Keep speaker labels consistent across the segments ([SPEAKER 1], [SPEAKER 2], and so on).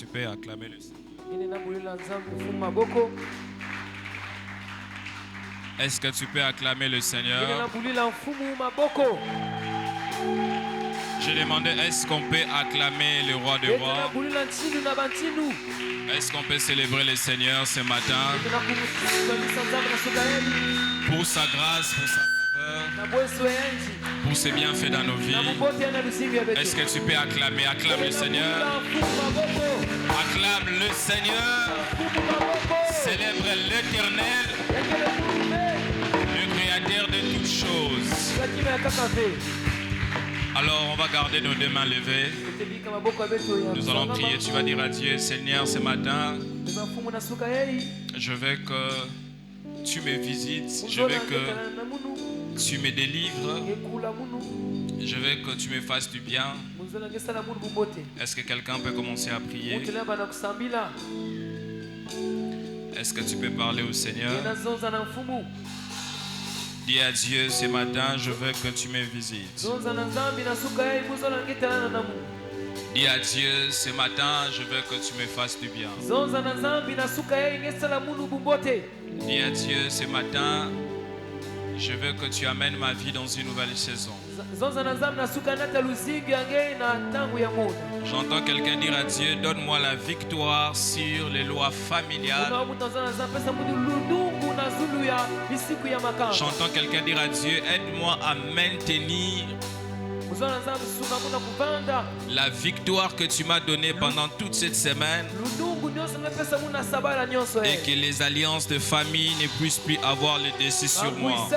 [SPEAKER 1] tu peux acclamer le Seigneur? Est-ce que tu peux acclamer le Seigneur? J'ai demandé, est-ce qu'on peut acclamer le roi des rois? Est-ce qu'on peut célébrer le Seigneur ce matin pour sa grâce, pour sa faveur, pour ses bienfaits dans nos vies? Est-ce que tu peux acclamer? Acclame le Seigneur. Acclame le Seigneur. Célèbre l'Éternel, le Créateur de toutes choses. Alors on va garder nos deux mains levées. Nous allons prier. Tu vas dire à Dieu, Seigneur, ce matin, je veux que tu me visites. Je veux que tu me délivres. Je veux que tu me fasses du bien. Est-ce que quelqu'un peut commencer à prier? Est-ce que tu peux parler au Seigneur? Dis à Dieu, ce matin, je veux que tu me visites. Dis à Dieu, ce matin, je veux que tu me fasses du bien. Dis à Dieu, ce matin, je veux que tu amènes ma vie dans une nouvelle saison. J'entends quelqu'un dire à Dieu, donne-moi la victoire sur les lois familiales. J'entends quelqu'un dire à Dieu, aide-moi à maintenir la victoire que tu m'as donnée pendant toute cette semaine, et que les alliances de famille ne puissent plus avoir le dessus sur moi.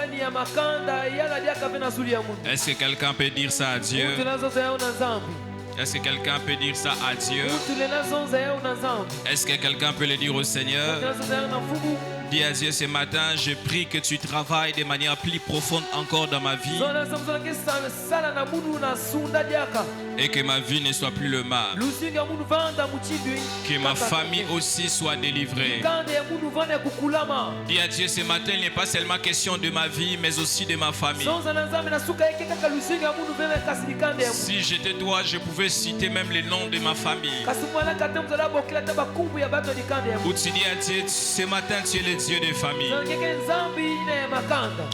[SPEAKER 1] Est-ce que quelqu'un peut dire ça à Dieu? Est-ce que quelqu'un peut dire ça à Dieu? Est-ce que quelqu'un peut le dire au Seigneur? Dis à Dieu, ce matin, je prie que tu travailles de manière plus profonde encore dans ma vie, et que ma vie ne soit plus le mal, que ma famille aussi soit délivrée. Dis à Dieu, ce matin, il n'est pas seulement question de ma vie, mais aussi de ma famille. Si j'étais toi, je pouvais citer même les noms de ma famille. Ou tu dis à Dieu, ce matin, tu es le Dieu des familles.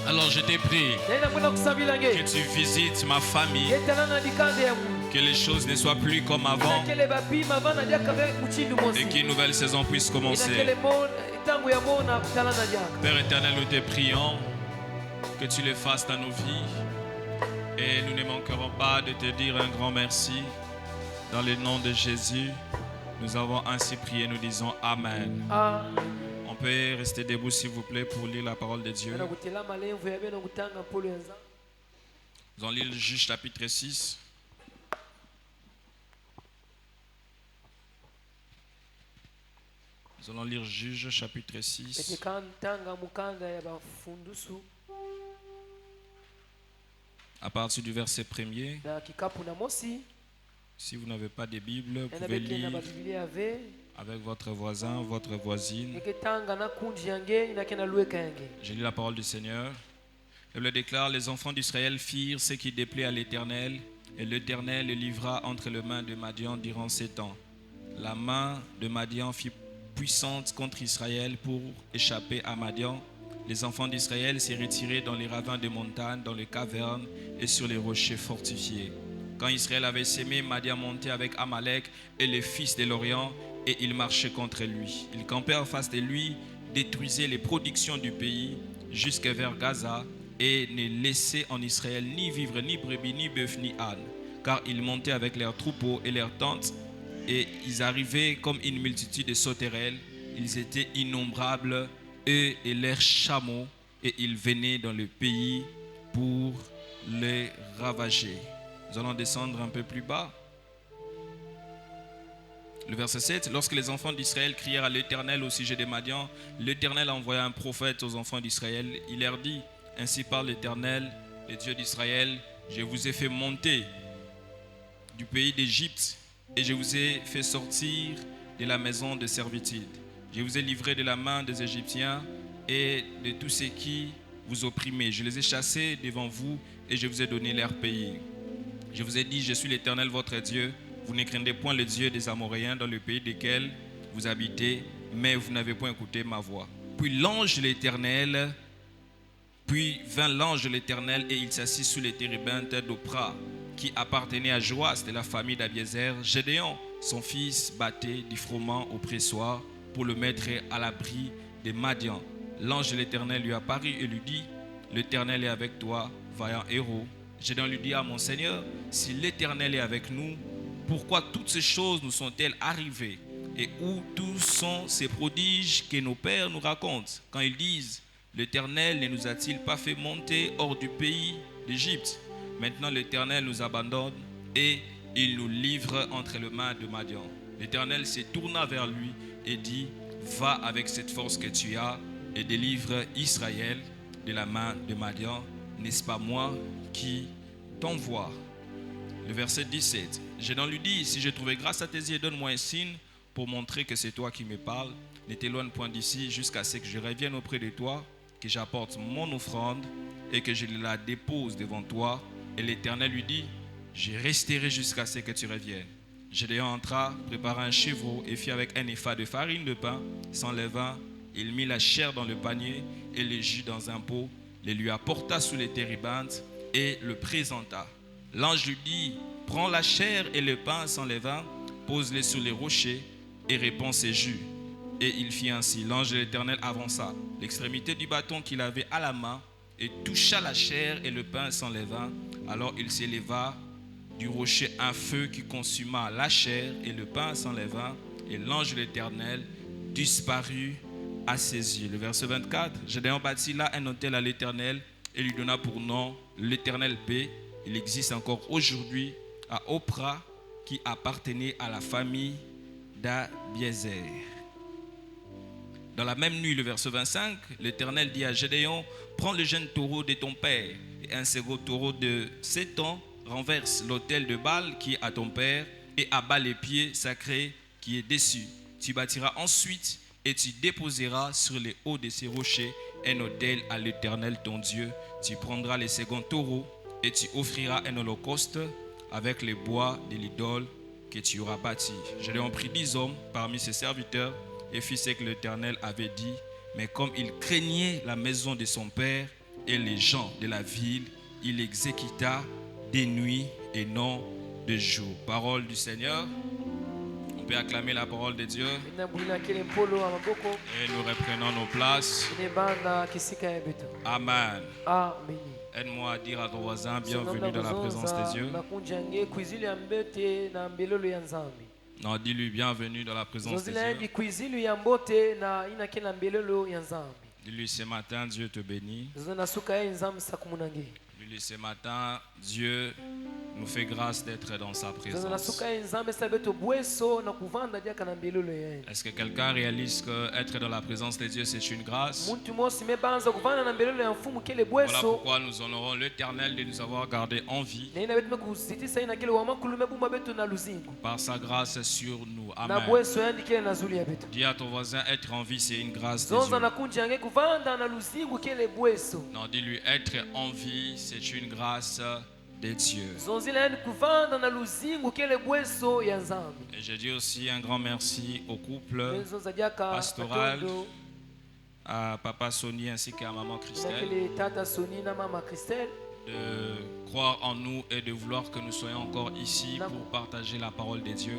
[SPEAKER 1] Alors je te prie que tu visites ma famille, que les choses ne soient plus comme avant, et qu'une nouvelle saison puisse commencer. Père éternel, nous te prions que tu le fasses dans nos vies, et nous ne manquerons pas de te dire un grand merci. Dans le nom de Jésus, nous avons ainsi prié, nous disons Amen. On peut rester debout s'il vous plaît pour lire la parole de Dieu. Nous allons lire le Juge chapitre 6. Nous allons lire Juge chapitre 6. À partir du verset 1er. Si vous n'avez pas de Bible, vous pouvez lire avec votre voisin, votre voisine. Je lis la parole du Seigneur. Elle le déclare, les enfants d'Israël firent ce qui déplaît à l'Éternel, et l'Éternel le livra entre les mains de Madian durant 7 ans. La main de Madian fut puissante contre Israël. Pour échapper à Madian, les enfants d'Israël s'est retirés dans les ravins des montagnes, dans les cavernes et sur les rochers fortifiés. Quand Israël avait sémé, Madian montait avec Amalek et les fils de l'Orient, et ils marchaient contre lui. Ils campaient en face de lui, détruisaient les productions du pays jusqu'à vers Gaza, et ne laissaient en Israël ni vivre, ni brebis, ni bœuf, ni âne, car ils montaient avec leurs troupeaux et leurs tentes, et ils arrivaient comme une multitude de sauterelles. Ils étaient innombrables, eux et leurs chameaux, et ils venaient dans le pays pour les ravager. Nous allons descendre un peu plus bas. Le verset 7. Lorsque les enfants d'Israël crièrent à l'Éternel au sujet de Madian, l'Éternel envoya un prophète aux enfants d'Israël. Il leur dit, ainsi parle l'Éternel, le Dieu d'Israël, je vous ai fait monter du pays d'Égypte, et je vous ai fait sortir de la maison de servitude. Je vous ai livré de la main des Égyptiens et de tous ceux qui vous opprimaient. Je les ai chassés devant vous, et je vous ai donné leur pays. Je vous ai dit, je suis l'Éternel votre Dieu. Vous ne craindrez point le Dieu des Amoréens dans le pays desquels vous habitez, mais vous n'avez point écouté ma voix. Puis vint l'ange de l'Éternel et il s'assit sous les térébintes d'Opra, qui appartenait à Joas de la famille d'Abiézer. Gédéon, son fils, battait du froment au pressoir pour le mettre à l'abri des Madians. L'ange de l'Éternel lui apparut et lui dit: l'Éternel est avec toi, vaillant héros. Gédéon lui dit: ah mon Seigneur, si l'Éternel est avec nous, pourquoi toutes ces choses nous sont-elles arrivées? Et où tous sont ces prodiges que nos pères nous racontent, quand ils disent: l'Éternel ne nous a-t-il pas fait monter hors du pays d'Égypte? Maintenant l'Éternel nous abandonne et il nous livre entre les mains de Madian. L'Éternel se tourna vers lui et dit: va avec cette force que tu as et délivre Israël de la main de Madian. N'est-ce pas moi qui t'envoie? Le verset 17. Gédéon lui dit: si je trouvais grâce à tes yeux, donne-moi un signe pour montrer que c'est toi qui me parles. Ne t'éloigne point d'ici jusqu'à ce que je revienne auprès de toi, que j'apporte mon offrande et que je la dépose devant toi. Et l'Éternel lui dit: je resterai jusqu'à ce que tu reviennes. Gédéon entra, prépara un chevreau et fit avec un épha de farine de pain sans levain. Il mit la chair dans le panier et le jus dans un pot, le lui apporta sous les térébintes et le présenta. L'ange lui dit: prends la chair et le pain sans levain, pose-les sur les rochers et répands ces jus. Et il fit ainsi. L'ange de l'Éternel avança l'extrémité du bâton qu'il avait à la main et toucha la chair et le pain sans levain. Alors il s'éleva du rocher un feu qui consuma la chair et le pain sans levain, et l'ange de l'Éternel disparut à ses yeux. Le verset 24. Gédéon bâtit là un autel à l'Éternel et lui donna pour nom l'Éternel paix. Il existe encore aujourd'hui à Opra, qui appartenait à la famille d'Abiézer. Dans la même nuit, le verset 25, l'Éternel dit à Gédéon: prends le jeune taureau de ton père et un second taureau de 7 ans, renverse l'autel de Baal qui est à ton père et abat les pieds sacrés qui est dessus. Tu bâtiras ensuite et tu déposeras sur les hauts de ces rochers un autel à l'Éternel ton Dieu. Tu prendras le second taureau et tu offriras un holocauste avec les bois de l'idole que tu auras bâti. Gédéon prit 10 hommes parmi ses serviteurs et fit ce que l'Éternel avait dit. Mais comme il craignait la maison de son père et les gens de la ville, il exécuta des nuits et non de jour. Parole du Seigneur. On peut acclamer la parole de Dieu. Et nous reprenons nos places. Amen. Aide-moi à dire à ton voisin: bienvenue dans la présence de Dieu. Non, dis-lui: bienvenue dans la présence de Dieu. Dis-lui: ce matin, Dieu te bénit. Dis-lui: ce matin, Dieu nous fait grâce d'être dans sa présence. Est-ce que quelqu'un réalise que être dans la présence de Dieu, c'est une grâce? Voilà pourquoi nous honorons l'Éternel de nous avoir gardés en vie par sa grâce sur nous. Amen. Dis à ton voisin: être en vie, c'est une grâce de Dieu. Non, dis-lui: être en vie, c'est une grâce de Dieu. Et je dis aussi un grand merci au couple pastoral, à Papa Sonny ainsi qu'à Maman Christelle, de croire en nous et de vouloir que nous soyons encore ici pour partager la parole de Dieu.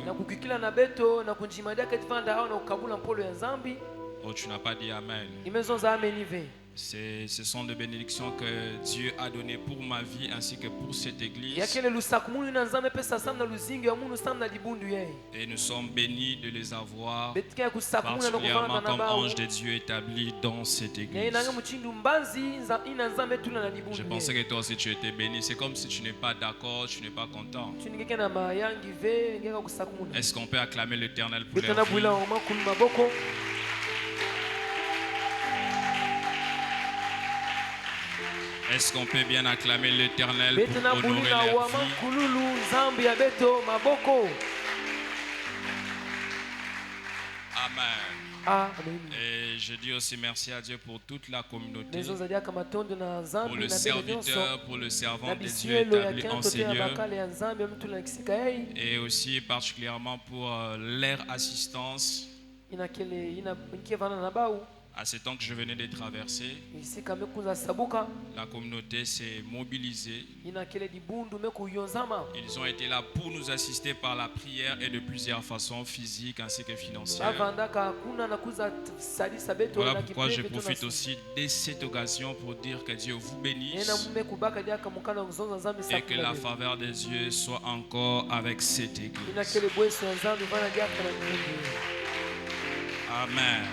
[SPEAKER 1] Oh, tu n'as pas dit Amen. Ce sont des bénédictions que Dieu a données pour ma vie ainsi que pour cette église. Et nous sommes bénis de les avoir particulièrement comme anges de Dieu établis dans cette église. Je pensais que toi aussi tu étais béni. C'est comme si tu n'es pas d'accord, tu n'es pas content. Est-ce qu'on peut acclamer l'Éternel pour leur vie? Est-ce qu'on peut bien acclamer l'Éternel pour honorer leur vie? Amen. Et je dis aussi merci à Dieu pour toute la communauté,
[SPEAKER 2] nezonza kamatonde na zambi
[SPEAKER 1] pour le
[SPEAKER 2] na
[SPEAKER 1] serviteur, pour le servant
[SPEAKER 2] na
[SPEAKER 1] de Dieu
[SPEAKER 2] bisielo ya
[SPEAKER 1] établi en
[SPEAKER 2] kento te ya
[SPEAKER 1] Seigneur,
[SPEAKER 2] bakale ya nzambe mtu na kisika yai
[SPEAKER 1] et aussi particulièrement pour leur assistance
[SPEAKER 2] inakele ina nkevana na bau
[SPEAKER 1] à ce temps que je venais de traverser.
[SPEAKER 2] isika mekunza sabuka
[SPEAKER 1] La communauté s'est mobilisée.
[SPEAKER 2] inakele dibundu mekuyonzama
[SPEAKER 1] Ils ont été là pour nous assister par la prière et de plusieurs façons, physiques ainsi que financières.
[SPEAKER 2] bavandaka kuna na kuza sadisa beto
[SPEAKER 1] Voilà
[SPEAKER 2] na
[SPEAKER 1] pourquoi je
[SPEAKER 2] kipepe
[SPEAKER 1] profite aussi de cette occasion pour dire que Dieu vous
[SPEAKER 2] nena
[SPEAKER 1] bénisse
[SPEAKER 2] mume kubaka diaka mukana zonza nzambe
[SPEAKER 1] et que la
[SPEAKER 2] sakuna
[SPEAKER 1] faveur des yeux soit encore avec cette église.
[SPEAKER 2] inakele bweso ya nzambe vana diaka na mungu.
[SPEAKER 1] Amen.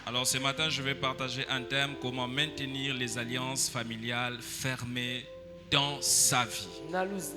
[SPEAKER 1] Alors ce matin, je vais partager un thème: comment maintenir les alliances familiales fermées dans sa vie.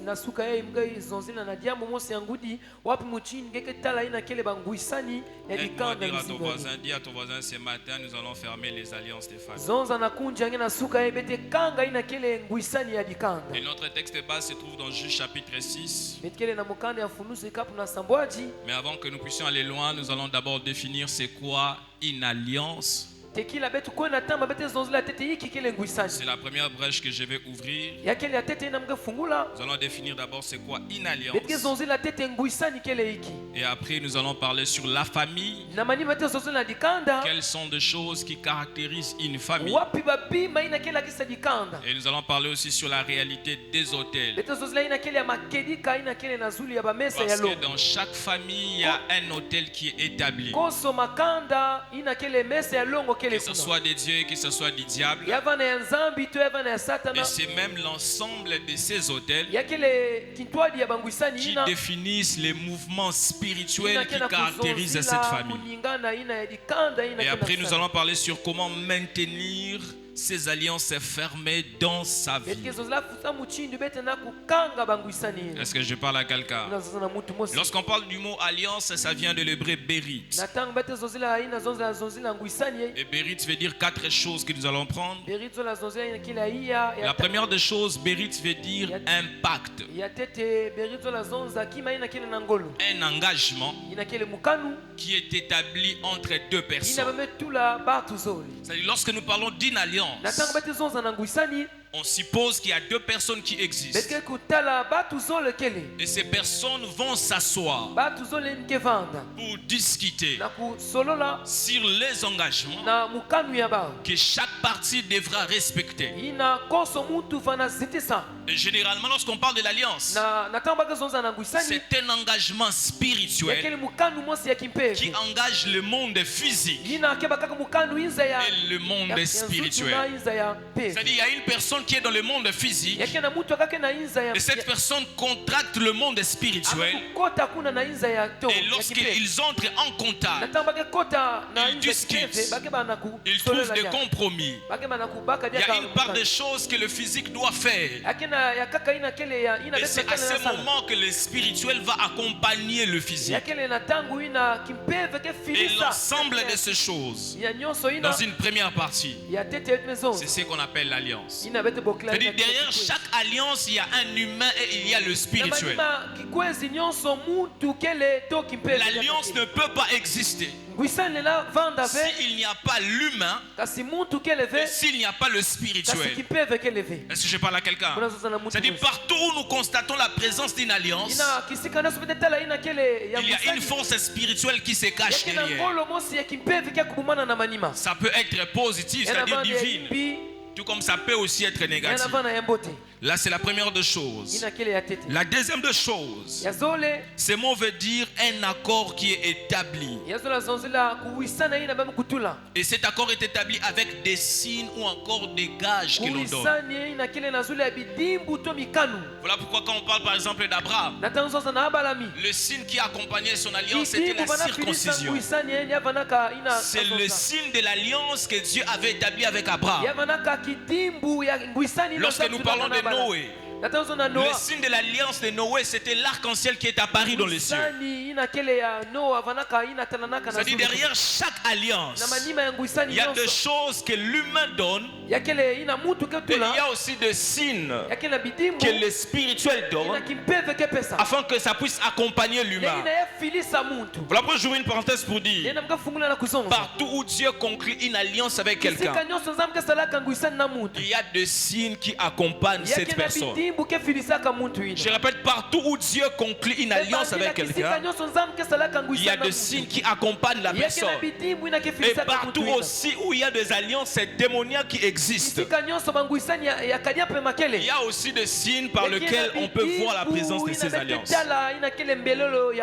[SPEAKER 2] nasuka ye mga zonzina na diambo mosi yangudi wapi muchini ngeke tala ina kele banguisani ya
[SPEAKER 1] Aide-moi à
[SPEAKER 2] dikanga
[SPEAKER 1] dire à ton
[SPEAKER 2] mizingani
[SPEAKER 1] voisin, dis à ton voisin, ce matin, nous allons fermer les alliances des familles.
[SPEAKER 2] zonza na kunja nge nasuka ye bete kanga ina kele nguisani ya dikanga
[SPEAKER 1] Et notre texte de base se trouve dans Juge chapitre 6.
[SPEAKER 2] bete kele na mukanda ya funusu ikapu na sambwaji
[SPEAKER 1] Mais avant que nous puissions aller loin, nous allons d'abord définir c'est quoi une alliance.
[SPEAKER 2] tekila betu kwena tamba bete zonzila tete yiki kele nguisani
[SPEAKER 1] C'est la première brèche que je vais ouvrir.
[SPEAKER 2] ya kele ya tete ina mga fungula
[SPEAKER 1] Nous allons définir d'abord c'est quoi une
[SPEAKER 2] bete
[SPEAKER 1] alliance.
[SPEAKER 2] zonzila tete nguisani kele yiki
[SPEAKER 1] Et après, nous allons parler sur la famille.
[SPEAKER 2] na mani bete zonzila na dikanda
[SPEAKER 1] Quelles sont des choses qui caractérisent une famille.
[SPEAKER 2] wapi babima ina kele akisa dikanda
[SPEAKER 1] Et nous allons parler aussi sur la réalité des hôtels.
[SPEAKER 2] bete zonzila ina kele ya makedika ina kele na zuli ya bamesa ya
[SPEAKER 1] Parce
[SPEAKER 2] longo
[SPEAKER 1] que dans chaque famille, il y a un hôtel qui est établi.
[SPEAKER 2] koso makanda ina kele mesa ya longo
[SPEAKER 1] Que
[SPEAKER 2] kele
[SPEAKER 1] ce
[SPEAKER 2] kuna
[SPEAKER 1] soit de Dieu, que ce soit du diable.
[SPEAKER 2] yavana ya nzambi to yavana ya satana
[SPEAKER 1] Et c'est même l'ensemble de ces hôtels
[SPEAKER 2] ya kele kintwadi ya bangwisani
[SPEAKER 1] qui
[SPEAKER 2] ina
[SPEAKER 1] définissent les mouvements spirituels qui
[SPEAKER 2] kena
[SPEAKER 1] caractérisent cette famille.
[SPEAKER 2] kuningana ina ya dikanda ina
[SPEAKER 1] Et
[SPEAKER 2] kena
[SPEAKER 1] après, nous
[SPEAKER 2] sana.
[SPEAKER 1] allons parler sur comment maintenir ces alliances fermées dans sa vie.
[SPEAKER 2] Betike zozila futa muchindu bete na kukanga bangwisani ina.
[SPEAKER 1] Est-ce que je parle à quelqu'un?
[SPEAKER 2] Ina zozila mutu mosi
[SPEAKER 1] Lorsqu'on parle du mot alliance, ça vient de l'hébreu berit.
[SPEAKER 2] na tango bete zozila ina zonzila ngwisani
[SPEAKER 1] Et berit veut dire 4 choses que nous allons prendre.
[SPEAKER 2] berizo la zonzila ina kila iya
[SPEAKER 1] La première des choses, berit veut dire un pacte,
[SPEAKER 2] ya tete berizo la zonza kima ina kile na ngolo
[SPEAKER 1] un engagement
[SPEAKER 2] ina kile mukanu
[SPEAKER 1] qui est établi entre deux
[SPEAKER 2] ina
[SPEAKER 1] personnes.
[SPEAKER 2] bametula batu zoli
[SPEAKER 1] C'est-à-dire, lorsque nous parlons d'une
[SPEAKER 2] na
[SPEAKER 1] alliance,
[SPEAKER 2] tango bete zonza na ngwisani
[SPEAKER 1] on suppose qu'il y a 2 personnes qui existent.
[SPEAKER 2] betike kutala batu zole kele
[SPEAKER 1] Et ces personnes vont s'asseoir
[SPEAKER 2] batu zole nke vanda
[SPEAKER 1] pour discuter
[SPEAKER 2] na kusolola
[SPEAKER 1] sur les engagements
[SPEAKER 2] na mukanu ya bao
[SPEAKER 1] que chaque partie devra respecter.
[SPEAKER 2] ina koso mutu vana zitisa
[SPEAKER 1] Et généralement, lorsqu'on parle de l'alliance,
[SPEAKER 2] na tango bake zonza na ngwisani
[SPEAKER 1] c'est un engagement
[SPEAKER 2] ya
[SPEAKER 1] spirituel
[SPEAKER 2] kele mukanu mosi ya
[SPEAKER 1] qui
[SPEAKER 2] kimpepe
[SPEAKER 1] engage le monde physique
[SPEAKER 2] ina keba kaka mukanu inza ya
[SPEAKER 1] et le monde
[SPEAKER 2] ya
[SPEAKER 1] spirituel.
[SPEAKER 2] nzutu na inza ya pepe
[SPEAKER 1] C'est-à-dire, il y a une personne qui est dans le monde physique
[SPEAKER 2] ya kena mutu akake na inza ya
[SPEAKER 1] et cette personne contracte le monde spirituel.
[SPEAKER 2] kota kuna na inza ya to
[SPEAKER 1] Et
[SPEAKER 2] ya kimpepe
[SPEAKER 1] lorsqu'ils entrent en
[SPEAKER 2] na
[SPEAKER 1] contact,
[SPEAKER 2] tango bake kota na
[SPEAKER 1] Ils
[SPEAKER 2] inza ya
[SPEAKER 1] discutent.
[SPEAKER 2] kimpepe bake bana
[SPEAKER 1] ils trouvent
[SPEAKER 2] kusolola
[SPEAKER 1] des
[SPEAKER 2] ya
[SPEAKER 1] compromis.
[SPEAKER 2] bake bana kubaka
[SPEAKER 1] Il y a
[SPEAKER 2] diaka
[SPEAKER 1] une part des choses que le physique doit faire.
[SPEAKER 2] akena ya kaka ina kele ya ina
[SPEAKER 1] Et c'est à ce moment que le spirituel va accompagner le physique.
[SPEAKER 2] ya kele na tangu ina kimpeve ke
[SPEAKER 1] Et
[SPEAKER 2] filisa
[SPEAKER 1] l'ensemble de ces choses,
[SPEAKER 2] ya nyonso ina
[SPEAKER 1] dans une première partie,
[SPEAKER 2] ya tete yetu mezo
[SPEAKER 1] c'est ce qu'on appelle l'alliance.
[SPEAKER 2] ina bete bokla
[SPEAKER 1] C'est-à-dire, derrière chaque alliance, il y a un humain et il y a le spirituel.
[SPEAKER 2] kikwezi nyonso mutu kele to kimpeve
[SPEAKER 1] L'alliance ne peut pas exister
[SPEAKER 2] ngwisane la vanda ve
[SPEAKER 1] s'il n'y a pas l'humain
[SPEAKER 2] kasi mutu kele
[SPEAKER 1] et
[SPEAKER 2] ve
[SPEAKER 1] s'il n'y a pas le
[SPEAKER 2] kasi
[SPEAKER 1] spirituel.
[SPEAKER 2] kimpeve kele ve
[SPEAKER 1] Est-ce que je parle à quelqu'un?
[SPEAKER 2] unazozana mutu
[SPEAKER 1] C'est-à-dire,
[SPEAKER 2] mosi.
[SPEAKER 1] partout où nous constatons la présence d'une alliance,
[SPEAKER 2] ina kisika naso bete tala ina kele ya
[SPEAKER 1] il y a une
[SPEAKER 2] ngwisani
[SPEAKER 1] force spirituelle qui se
[SPEAKER 2] ya
[SPEAKER 1] cache
[SPEAKER 2] kena
[SPEAKER 1] derrière.
[SPEAKER 2] ngolo mosi ya kimpeve kia kubumana na manima
[SPEAKER 1] Ça peut être positif,
[SPEAKER 2] yana
[SPEAKER 1] c'est-à-dire
[SPEAKER 2] vanda ya
[SPEAKER 1] divine,
[SPEAKER 2] imbi
[SPEAKER 1] tout comme ça peut aussi être
[SPEAKER 2] yana
[SPEAKER 1] négatif.
[SPEAKER 2] vana ya mbote
[SPEAKER 1] Là, c'est la première des choses.
[SPEAKER 2] ina kele ya tete
[SPEAKER 1] La deuxième des choses,
[SPEAKER 2] ya zole
[SPEAKER 1] ce mot veut dire un accord qui est établi.
[SPEAKER 2] ya zola zonzela kuwisana ina bame kutula
[SPEAKER 1] Et cet accord est établi avec des signes ou encore des gages que l'on donne.
[SPEAKER 2] kuwisani ina kele na zole ya bidimbu to mikanu
[SPEAKER 1] Voilà pourquoi quand on parle par exemple d'Abraham,
[SPEAKER 2] na tango zonza na abalami
[SPEAKER 1] le signe qui accompagnait son alliance, c'était
[SPEAKER 2] bidimbu
[SPEAKER 1] la
[SPEAKER 2] bana filisa
[SPEAKER 1] circoncision.
[SPEAKER 2] kuwisani eni yavanaka ina
[SPEAKER 1] C'est le signe de l'alliance que Dieu avait établi avec Abraham.
[SPEAKER 2] yavanaka kidimbu ya ngwisani ina
[SPEAKER 1] Lorsque nous parlons de Noé,
[SPEAKER 2] na tango zonza na
[SPEAKER 1] le
[SPEAKER 2] Noa
[SPEAKER 1] signe de l'alliance de Noé, c'était l'arc-en-ciel qui est apparu dans les cieux.
[SPEAKER 2] ngwisani ina kele ya Noa vanaka ina talanaka na
[SPEAKER 1] C'est-à-dire
[SPEAKER 2] zulu
[SPEAKER 1] derrière chaque alliance,
[SPEAKER 2] na manima ya ngwisani
[SPEAKER 1] il y a des
[SPEAKER 2] nyonso
[SPEAKER 1] choses que l'humain donne
[SPEAKER 2] yakele ina mutu ke
[SPEAKER 3] Et il
[SPEAKER 2] tula
[SPEAKER 3] y a aussi des signes
[SPEAKER 2] yakele bidimbu
[SPEAKER 3] que le spirituel donne
[SPEAKER 2] ina kimpeve ke pesa
[SPEAKER 3] afin que ça puisse accompagner l'humain.
[SPEAKER 2] ina yafilisa muntu
[SPEAKER 3] Voilà pourquoi j'ouvre une parenthèse pour dire,
[SPEAKER 2] ina mkafungula na kuzonza
[SPEAKER 3] partout où Dieu conclut une alliance avec quelqu'un,
[SPEAKER 2] sika nyonso nzambe ke salaka nguisani na muntu
[SPEAKER 3] il y a des signes qui accompagnent cette
[SPEAKER 2] yakele
[SPEAKER 3] personne.
[SPEAKER 2] bidimbu ke filisaka muntu ina
[SPEAKER 3] Je répète, partout où Dieu conclut une alliance avec
[SPEAKER 2] sika
[SPEAKER 3] quelqu'un,
[SPEAKER 2] nyonso nzambe ke salaka
[SPEAKER 3] il y a
[SPEAKER 2] nguisani na
[SPEAKER 3] des signes qui accompagnent la
[SPEAKER 2] yakele
[SPEAKER 3] personne.
[SPEAKER 2] bidimbu ina ke
[SPEAKER 3] Et
[SPEAKER 2] filisaka
[SPEAKER 3] partout
[SPEAKER 2] muntu ina
[SPEAKER 3] aussi où il y a des alliances, c'est démoniaque qui existent.
[SPEAKER 2] sika nyonso banguisani yakadia pe makele
[SPEAKER 3] Il y a aussi des signes par lesquels on peut voir la présence de ces alliances.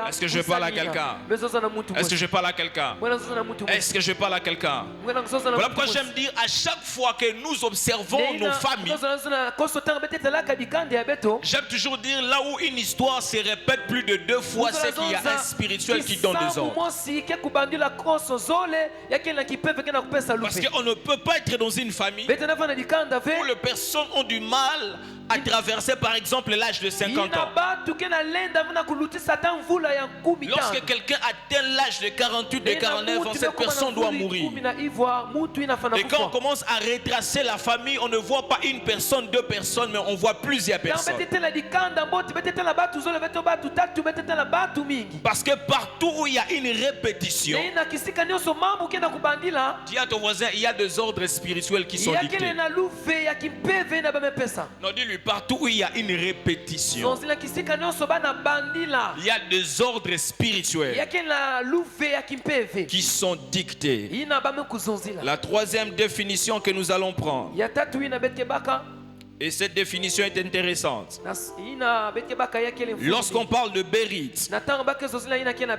[SPEAKER 3] Est-ce que je parle à quelqu'un? Est-ce que je parle à quelqu'un? Est-ce que je parle à quelqu'un? Voilà pourquoi j'aime dire à chaque fois que nous observons nos familles, j'aime toujours dire là où une histoire se répète plus de 2 fois, c'est qu'il y a un spirituel qui donne des ordres. Parce qu'on ne peut pas être dans une famille où les personnes ont du mal à traverser par exemple l'âge de 50 ans. Lorsque quelqu'un atteint l'âge de 48, de 49 ans, cette personne doit mourir. Et quand on commence à retracer la famille, on ne voit pas une personne, 2 personnes, mais on voit plusieurs personnes. Parce que partout où il y a une répétition, dis à ton voisin, il y a des ordres spirituels qui sont dictés. Non, dis-lui, partout où il y a une répétition, il y a des ordres spirituels qui sont dictés. La troisième définition que nous allons prendre, et cette définition est intéressante. Lorsqu'on parle de Bérit,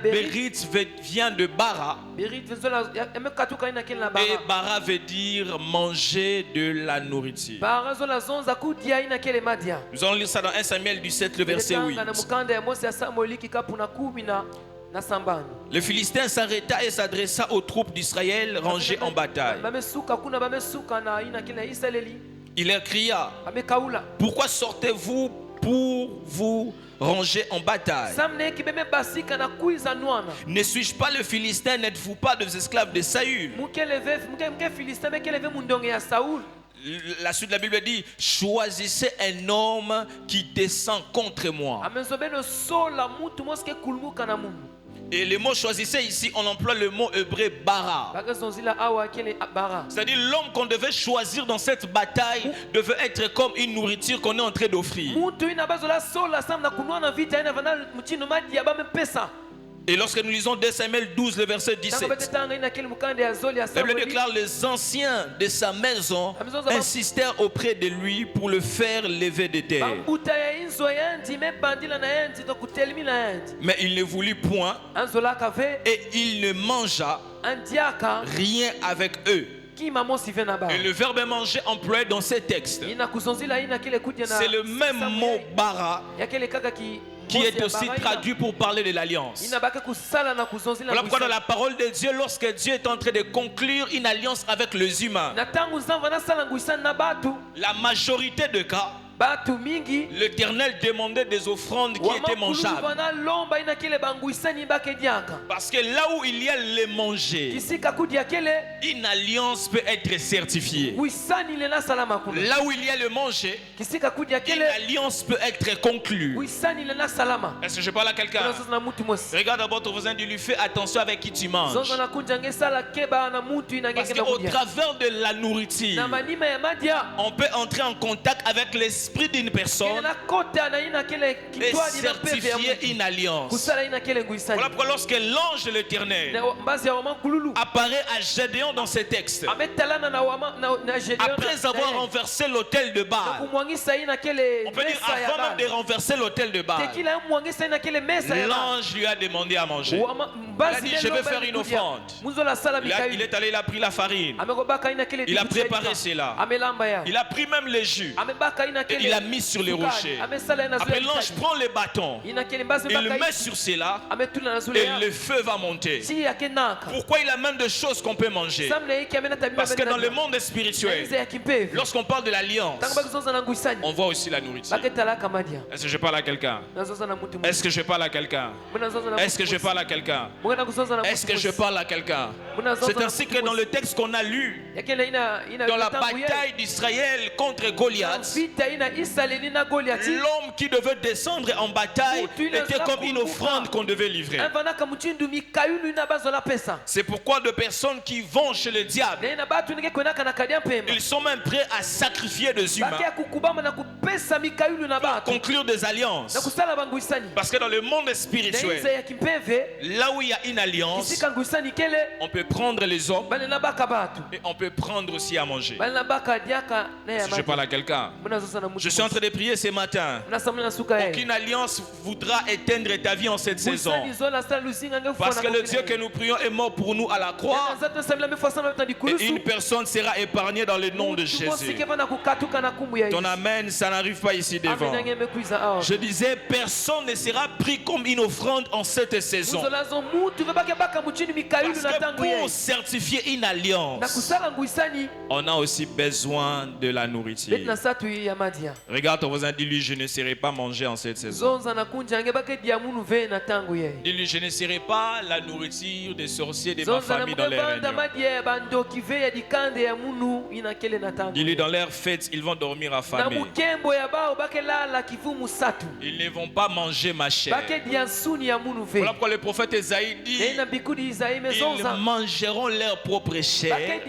[SPEAKER 3] Bérit vient de Bara, et Bara veut dire manger de la nourriture. Nous allons lire ça dans 1 Samuel 17, le verset 8. Le Philistin s'arrêta et s'adressa aux troupes d'Israël rangées en bataille. Il leur cria, pourquoi sortez-vous pour vous ranger en bataille? Ne suis-je pas le Philistin? N'êtes-vous pas des esclaves de Saül? La suite de la Bible dit, choisissez un homme qui descend contre moi. Et le mot choisissez ici, on emploie le mot hébreu bara. C'est-à-dire l'homme qu'on devait choisir dans cette bataille devait être comme une nourriture qu'on est en train d'offrir. Et lorsque nous lisons 2 Samuel 12, le verset 17, la Bible déclare, les anciens de sa maison insistèrent auprès de lui pour le faire lever de terre. Mais il ne voulut point et il ne mangea rien avec eux. Et le verbe manger employé dans ces textes, c'est le même mot bara qui est aussi traduit pour parler de l'alliance. Voilà pourquoi dans la parole de Dieu, lorsque Dieu est en train de conclure une alliance avec les humains, la majorité de cas, l'Éternel demandait des offrandes qui étaient mangeables. Parce que là où il y a les manger, une alliance peut être certifiée. Là où il y a le manger, une alliance peut être conclue. Est-ce que je parle à quelqu'un? Regarde d'abord ton voisin, dis-lui, fais attention avec qui tu manges. Parce qu'au travers de la nourriture, on peut entrer en contact avec l'esprit d'une personne et certifier une alliance. Voilà pourquoi lorsque l'ange de l'Éternel apparaît à Gédéon dans ces textes, après avoir renversé l'autel de Baal, on peut dire avant même de renverser l'autel de Baal, l'ange lui a demandé à manger. Il a dit, je vais faire une offrande. Il est allé, il a pris la farine, il a préparé cela, il a pris même les jus et il a mis sur les rochers. Après, l'ange prend le bâton, il le met sur cela et le feu va monter. Pourquoi il amène des choses qu'on peut manger? Parce que dans le monde spirituel, lorsqu'on parle de l'alliance, on voit aussi la nourriture. Est-ce que je parle à quelqu'un? Est-ce que je parle à quelqu'un? Est-ce que je parle à quelqu'un? Est-ce que je parle à quelqu'un? C'est ainsi que dans le texte qu'on a lu, dans la bataille d'Israël contre Goliath, l'homme qui devait descendre en bataille était comme une offrande qu'on devait livrer. C'est pourquoi de personnes qui vont chez le diable, ils sont même prêts à sacrifier des humains pour conclure des alliances. Parce que dans le monde spirituel, là où il y a une alliance, on peut prendre les hommes et on peut prendre aussi à manger. Si je parle à quelqu'un, je suis en train de prier ce matin. Aucune alliance voudra éteindre ta vie en cette saison. Parce que le Dieu que nous prions est mort pour nous à la croix. Et une personne sera épargnée dans le nom de Jésus. Ton amen, ça n'arrive pas ici devant. Je disais, personne ne sera pris comme une offrande en cette saison. Parce que pour certifier une alliance, on a aussi besoin de la nourriture. Regarde ton voisin, dis-lui, je ne serai pas mangé en cette saison. Dis-lui, je ne serai pas la nourriture des sorciers de ma famille dans les réunions. Dis-lui, dans leur fête, ils vont dormir affamés. Ils ne vont pas manger ma chair. Voilà pourquoi le prophète Esaïe dit, ils mangeront leur propre chair et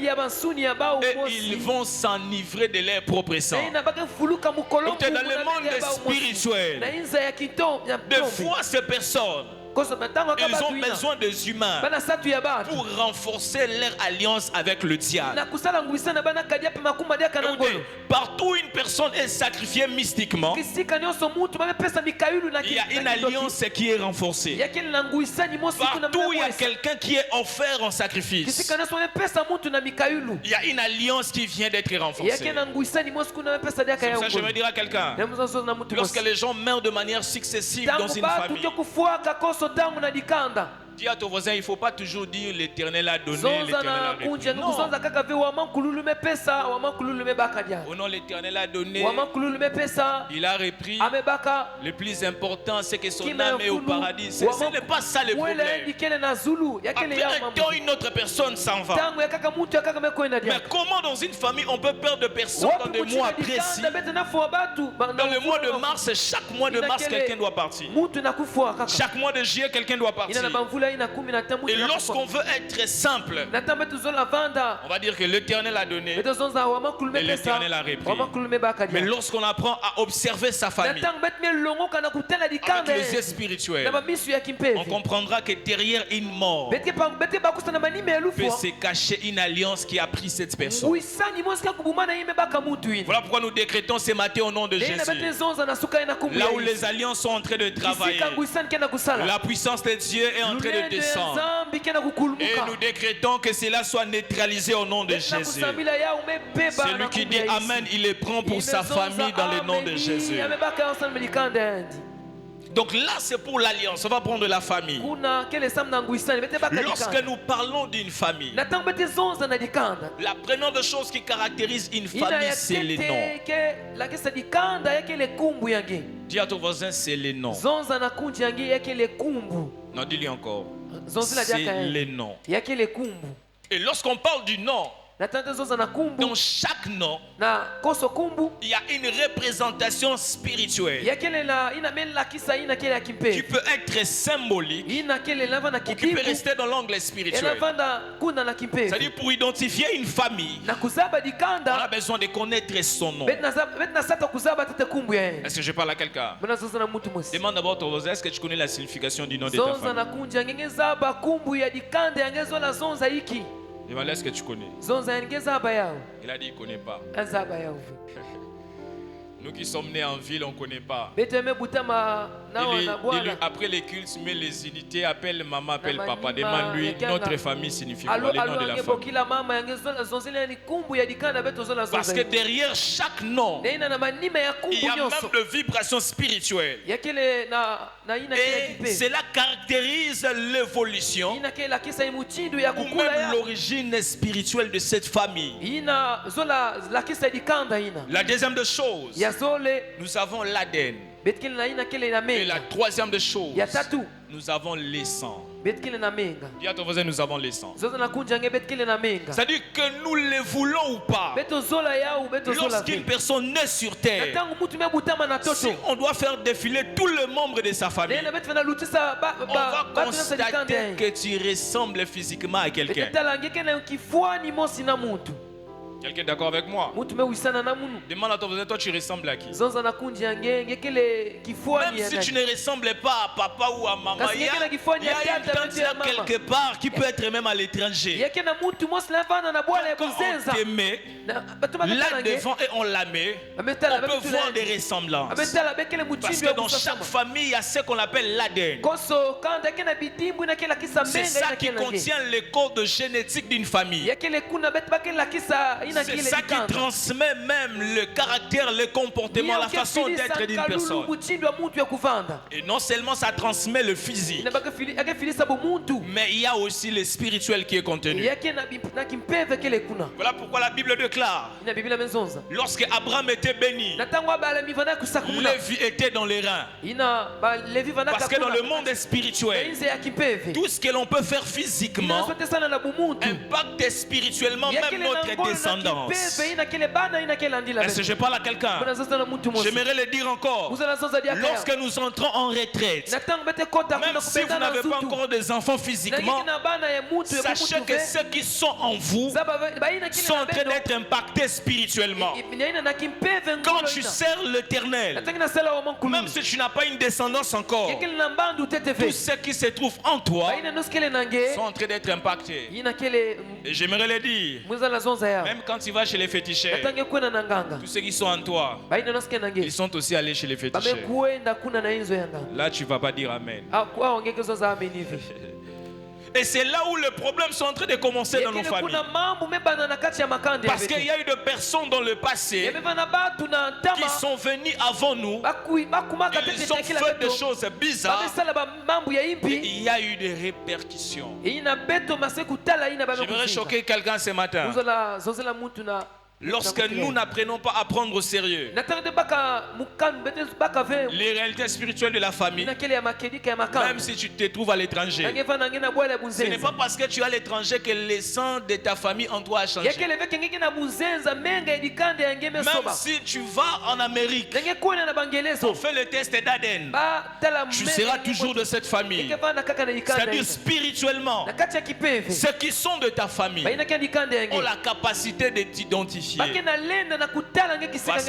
[SPEAKER 3] ils vont s'enivrer de leur propre sang. Donc dans le monde spirituel, des fois ces personnes, ils ont besoin des humains pour renforcer leur alliance avec le diable. Partout où une personne est sacrifiée mystiquement, il y a une alliance qui est renforcée. Partout où il y a quelqu'un qui est offert en sacrifice, il y a une alliance qui vient d'être renforcée. C'est pour ça que je veux dire à quelqu'un, lorsque les gens meurent de manière successive dans une famille, dis à ton voisin, il ne faut pas toujours dire l'Éternel a donné, l'Éternel a repris. Non. Oh non, l'Éternel a donné, il a repris. Le plus important, c'est que son âme est au paradis. Ce n'est pas ça le problème. Après un temps, une autre personne s'en va. Mais comment dans une famille on peut perdre de personnes dans des mois précis? Dans le mois de mars, chaque mois de mars, quelqu'un doit partir. Chaque mois de juillet, quelqu'un doit partir. Et lorsqu'on veut être simple, on va dire que l'Éternel a donné et l'Éternel a repris. Mais lorsqu'on apprend à observer sa famille avec les yeux spirituels, on comprendra que derrière une mort peut se cacher une alliance qui a pris cette personne. Voilà pourquoi nous décrétons ce matin au nom de Jésus, là où les alliances sont en train de travailler, la puissance de Dieu est en train de descendre. Et nous décrétons que cela soit neutralisé au nom de Jésus. Celui qui dit Amen, il le prend pour sa famille dans le nom de Jésus. Donc là, c'est pour l'alliance. On va prendre la famille. Lorsque nous parlons d'une famille, la première des choses qui caractérise une famille, c'est les noms. Dis à ton voisin, c'est les noms. Non, dis-lui encore. C'est les noms. Et lorsqu'on parle du nom, dans chaque nom, il y a une représentation spirituelle qui peut être symbolique ou qui peut rester dans l'angle spirituel. C'est-à-dire pour identifier une famille, on a besoin de connaître son nom. Est-ce que je parle à quelqu'un? Demande d'abord ton voisin, est-ce que tu connais la signification du nom de ta famille? Demande-lui, est-ce que tu connais? Il a dit qu'il ne connaît pas. Nous qui sommes nés en ville, on ne connaît pas. Dis-lui, après les cultes, mets les unités, appelle maman, appelle papa. Demande-lui, notre famille signifie quoi? Le nom de la famille. Parce que derrière chaque nom, il y a même de vibrations spirituelles. Et cela caractérise l'évolution ou même l'origine spirituelle de cette famille. La deuxième des choses, nous avons l'ADN. Et la troisième des choses, nous avons les sangs. Dis à ton voisin, nous avons les sangs.
[SPEAKER 2] C'est-à-dire
[SPEAKER 3] C'est-à-dire que nous les voulons ou pas. Lorsqu'une personne naît sur terre, si on doit faire défiler tous les membres de sa famille, on va constater que tu ressembles physiquement à quelqu'un. Quelqu'un est d'accord avec moi? Demande à ton voisin, toi tu ressembles à qui? Même si tu ne ressembles pas à papa ou à maman, il y a une tante quelque part qui peut être même à l'étranger. Quand on te met là devant et on la met, on peut voir des ressemblances. Parce que dans chaque famille, il y a ce qu'on appelle l'ADN. C'est ça qui contient le code génétique d'une famille. C'est ça qui transmet même le caractère, le comportement, la façon d'être d'une personne. Et non seulement ça transmet le physique, mais il y a aussi le spirituel qui est contenu. Voilà pourquoi la Bible déclare, lorsque Abraham était béni, Lévi était dans les reins. Parce que dans le monde spirituel, tout ce que l'on peut faire physiquement impacte spirituellement même notre descendance. Est-ce que je parle à quelqu'un? J'aimerais le dire encore. Lorsque nous entrons en retraite, même si vous n'avez pas encore des enfants physiquement, sachez que ceux qui sont en vous sont en train d'être impactés spirituellement. Quand tu sers l'Éternel, même si tu n'as pas une descendance encore, tous ceux qui se trouvent en toi sont en train d'être impactés. Et j'aimerais le dire, même quand tu vas chez les féticheurs, tous ceux qui sont en toi, ils sont aussi allés chez les féticheurs. Là, tu ne vas pas dire Amen. Et c'est là où les problèmes sont en train de commencer dans nos familles. Parce qu'il y a eu des personnes dans le passé qui sont venues avant nous. Ils ont fait des choses bizarres. Et il y a eu des répercussions. J'aimerais choquer quelqu'un ce matin. Lorsque nous n'apprenons pas à prendre au sérieux les réalités spirituelles de la famille, même si tu te trouves à l'étranger, ce n'est pas parce que tu es à l'étranger que le sang de ta famille en toi a changé. Même si tu vas en Amérique, on fait le test d'ADN, tu seras toujours de cette famille. C'est-à-dire spirituellement, ceux qui sont de ta famille ont la capacité de t'identifier. Parce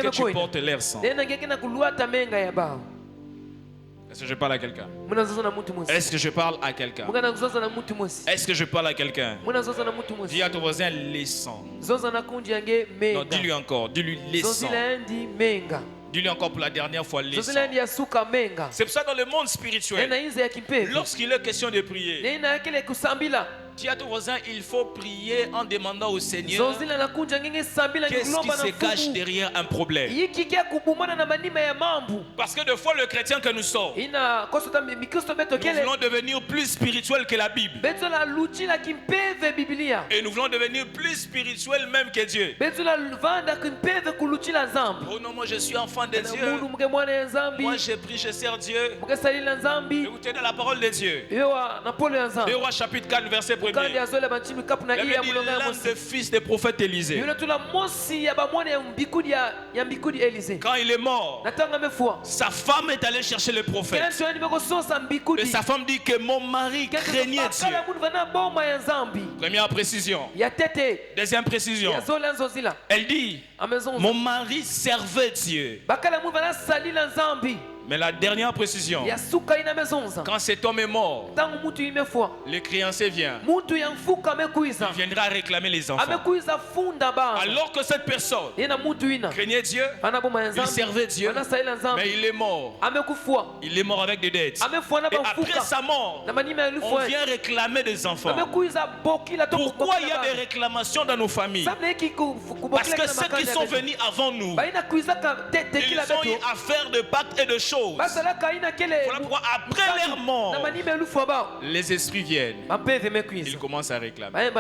[SPEAKER 3] que tu portes leur sang. Est-ce que je parle à quelqu'un? Est-ce que je parle à quelqu'un? Est-ce que je parle à quelqu'un? Dis à ton voisin les sangs. Non, dis-lui encore. Dis-lui les sangs. Dis-lui encore pour la dernière fois les sangs. C'est pour ça dans le monde spirituel, lorsqu'il est question de prier, dis à ton voisin, il faut prier en demandant au Seigneur qu'est-ce qui se cache derrière un problème. Parce que des fois le chrétien que nous sommes, nous voulons devenir plus spirituel que la Bible. Et nous voulons devenir plus spirituel même que Dieu. Oh non, moi je suis enfant de Dieu. Moi je prie, je sers Dieu. Écoutez dans la parole de Dieu. 2 Rois chapitre 4 verset 1er. L'un des fils des prophètes Élisée, quand il est mort, sa femme est allée chercher le prophète. Et sa femme dit que mon mari craignait Dieu. Première précision. Deuxième précision. Elle dit, mon mari servait Dieu. Mais la dernière précision, quand cet homme est mort, le créancier vient. Il viendra réclamer les enfants. Alors que cette personne craignait Dieu, il servait Dieu, mais il est mort. Il est mort avec des dettes. Et après sa mort, on vient réclamer des enfants. Pourquoi il y a des réclamations dans nos familles? Parce que ceux qui sont venus avant nous, ils ont eu affaire de pactes et de choses. Voilà pourquoi après leur mort, les esprits viennent. Ils commencent à réclamer.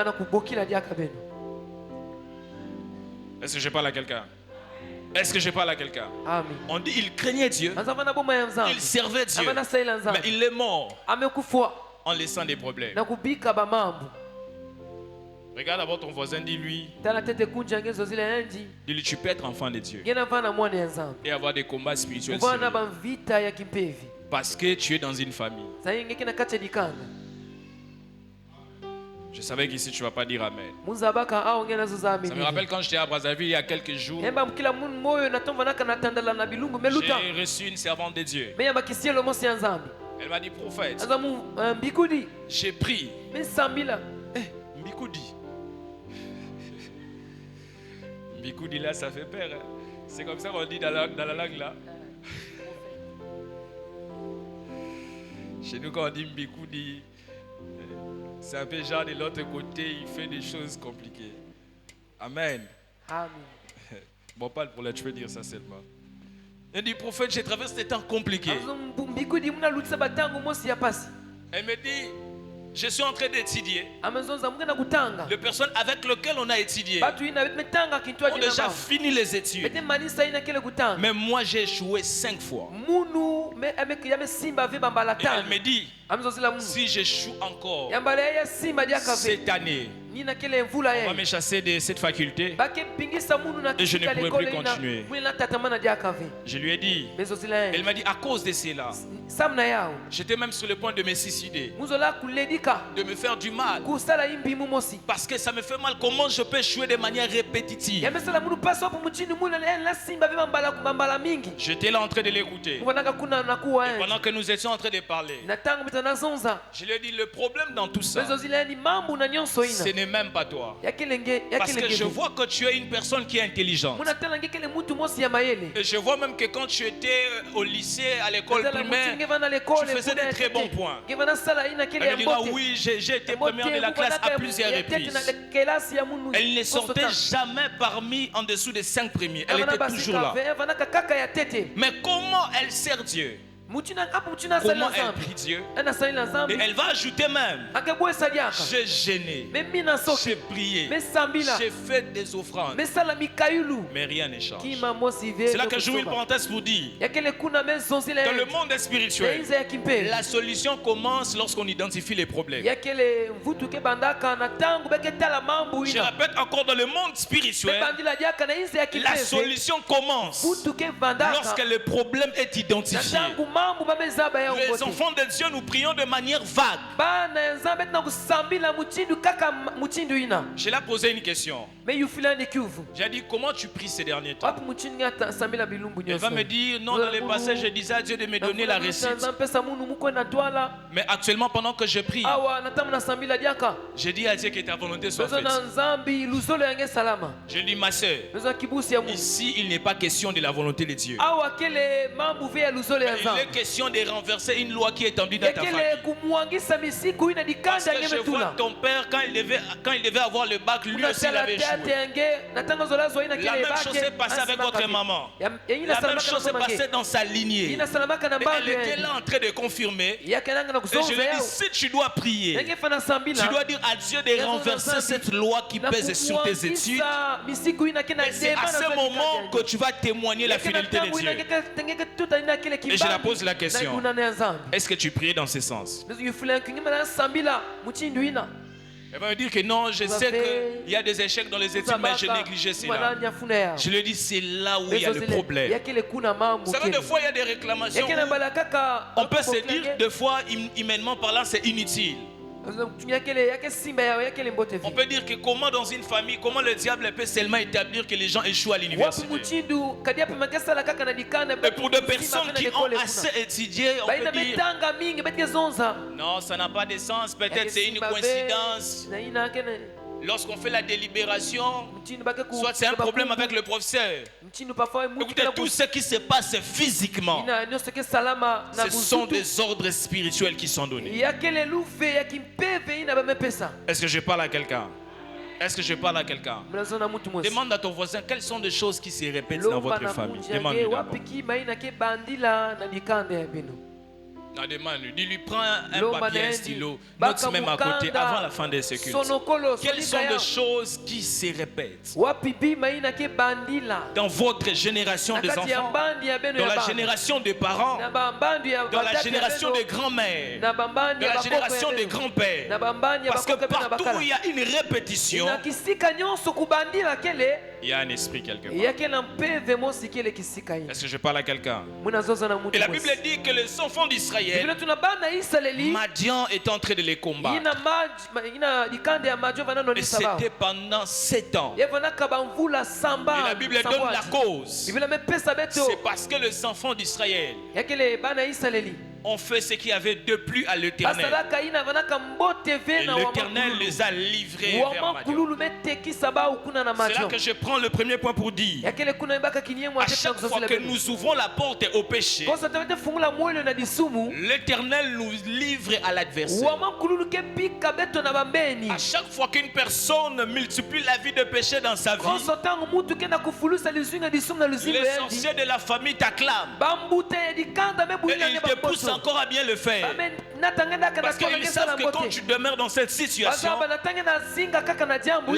[SPEAKER 3] Est-ce que je parle à quelqu'un? Est-ce que je parle à quelqu'un? On dit il craignait Dieu, il servait Dieu, mais il est mort. en laissant des problèmes. Regarde d'abord ton voisin, dis-lui. Dis-lui, tu peux être enfant de Dieu et avoir des combats spirituels sérieux. Parce que tu es dans une famille. Je savais qu'ici tu ne vas pas dire Amen. Ça me rappelle quand j'étais à Brazzaville il y a quelques jours. J'ai reçu une servante de Dieu. Elle m'a dit, prophète, j'ai pris. Mbikoudi. Mbikoudi là, ça fait peur. Hein? C'est comme ça qu'on dit dans la langue là. Chez nous, quand on dit Mbikoudi, c'est un peu genre de l'autre côté, il fait des choses compliquées. Amen. Amen. Bon, pas le problème, tu peux dire ça seulement. Elle dit, prophète, j'ai traversé des temps compliqués. Elle me dit, je suis en train d'étudier. Les personnes avec lesquelles on a étudié ont déjà fini les études. Mais moi, j'ai échoué 5 fois. Et elle me dit, si j'échoue encore cette année, on va me chasser de cette faculté et je ne pourrai plus continuer. Je lui ai dit, elle m'a dit, à cause de cela, j'étais même sur le point de me suicider, de me faire du mal, parce que ça me fait mal. Comment je peux échouer de manière répétitive? J'étais là en train de l'écouter. Et pendant que nous étions en train de parler, je lui ai dit, le problème dans tout ça, ce n'est même pas toi. Parce que je vois que tu es une personne qui est intelligente. Et je vois même que quand tu étais au lycée, à l'école primaire, tu faisais des très bons points. Elle me dira, oui, j'ai été première de la classe à plusieurs reprises. Elle ne sortait jamais parmi en dessous des 5 premiers. Elle était toujours là. Mais comment elle sert Dieu? Comment elle prie Dieu? Et elle va ajouter même, j'ai gêné, j'ai prié, j'ai fait des offrandes, mais rien ne change. C'est là que je joue une parenthèse pour dire, dans le monde spirituel, la solution commence lorsqu'on identifie les problèmes. Je répète encore, dans le monde spirituel, la solution commence lorsque le problème est identifié. Les enfants de Dieu, nous prions de manière vague. Je l'ai posé une question. J'ai dit, comment tu pries ces derniers temps? Elle va me dire, non, dans les passés, je disais à Dieu de me donner la réussite. Mais actuellement, pendant que je prie, j'ai dit à Dieu que ta volonté soit faite. Je dis, ma soeur, ici, il n'est pas question de la volonté de Dieu. Il est question de renverser une loi qui est étendue dans ta famille. Parce que je vois ton père, quand il devait avoir le bac, lui aussi il avait échoué. La même chose s'est passée avec votre maman. La même chose s'est passée dans sa lignée. Et elle était là en train de confirmer. Et je lui ai dit, si tu dois prier, tu dois dire à Dieu de renverser cette loi qui pèse sur tes études. Et c'est à ce moment que tu vas témoigner la fidélité de Dieu. Et je la pose la question. Est-ce que tu priais dans ce sens? Elle va me dire que non, je sais qu'il y a des échecs dans les études, mais je négligeais cela. Je lui dis, c'est là où il y a le problème. Vous savez, des fois, il y a des réclamations. On peut se dire, des fois, humainement parlant, c'est inutile. On peut dire que comment dans une famille, comment le diable peut seulement établir que les gens échouent à l'université. Et pour des personnes qui ont assez étudié, on peut dire non, ça n'a pas de sens, peut-être c'est une coïncidence. Lorsqu'on fait la délibération, soit c'est un problème avec le professeur. Écoutez, tout ce qui se passe physiquement, ce sont des ordres spirituels qui sont donnés. Est-ce que je parle à quelqu'un? Est-ce que je parle à quelqu'un? Demande à ton voisin quelles sont les choses qui se répètent dans votre famille. Demande-lui d'abord. La demande, dis-lui, prends un papier, un stylo, note même à côté avant la fin de ce culte. Quelles sont les choses qui se répètent dans votre génération des enfants, dans la génération des parents, dans la génération des grands-mères, dans la génération des grands-pères? Parce que partout où il y a une répétition, il y a un esprit quelque part. Est-ce que je parle à quelqu'un? Et la Bible dit que les enfants d'Israël, Madian est en train de les combattre. Et c'était pendant 7 ans. Et la Bible donne la cause. C'est parce que les enfants d'Israël ont fait ce qu'il y avait de plus à l'Éternel. Et l'Éternel les a livrés vers Madian. C'est là que je prends le premier point pour dire, à chaque fois que nous ouvrons la porte au péché, l'Éternel nous livre à l'adversaire. À chaque fois qu'une personne multiplie la vie de péché dans sa vie, les sorciers de la famille t'acclament. Et ils te poussent encore à bien le faire. Parce qu'ils savent que quand tu demeures dans cette situation, la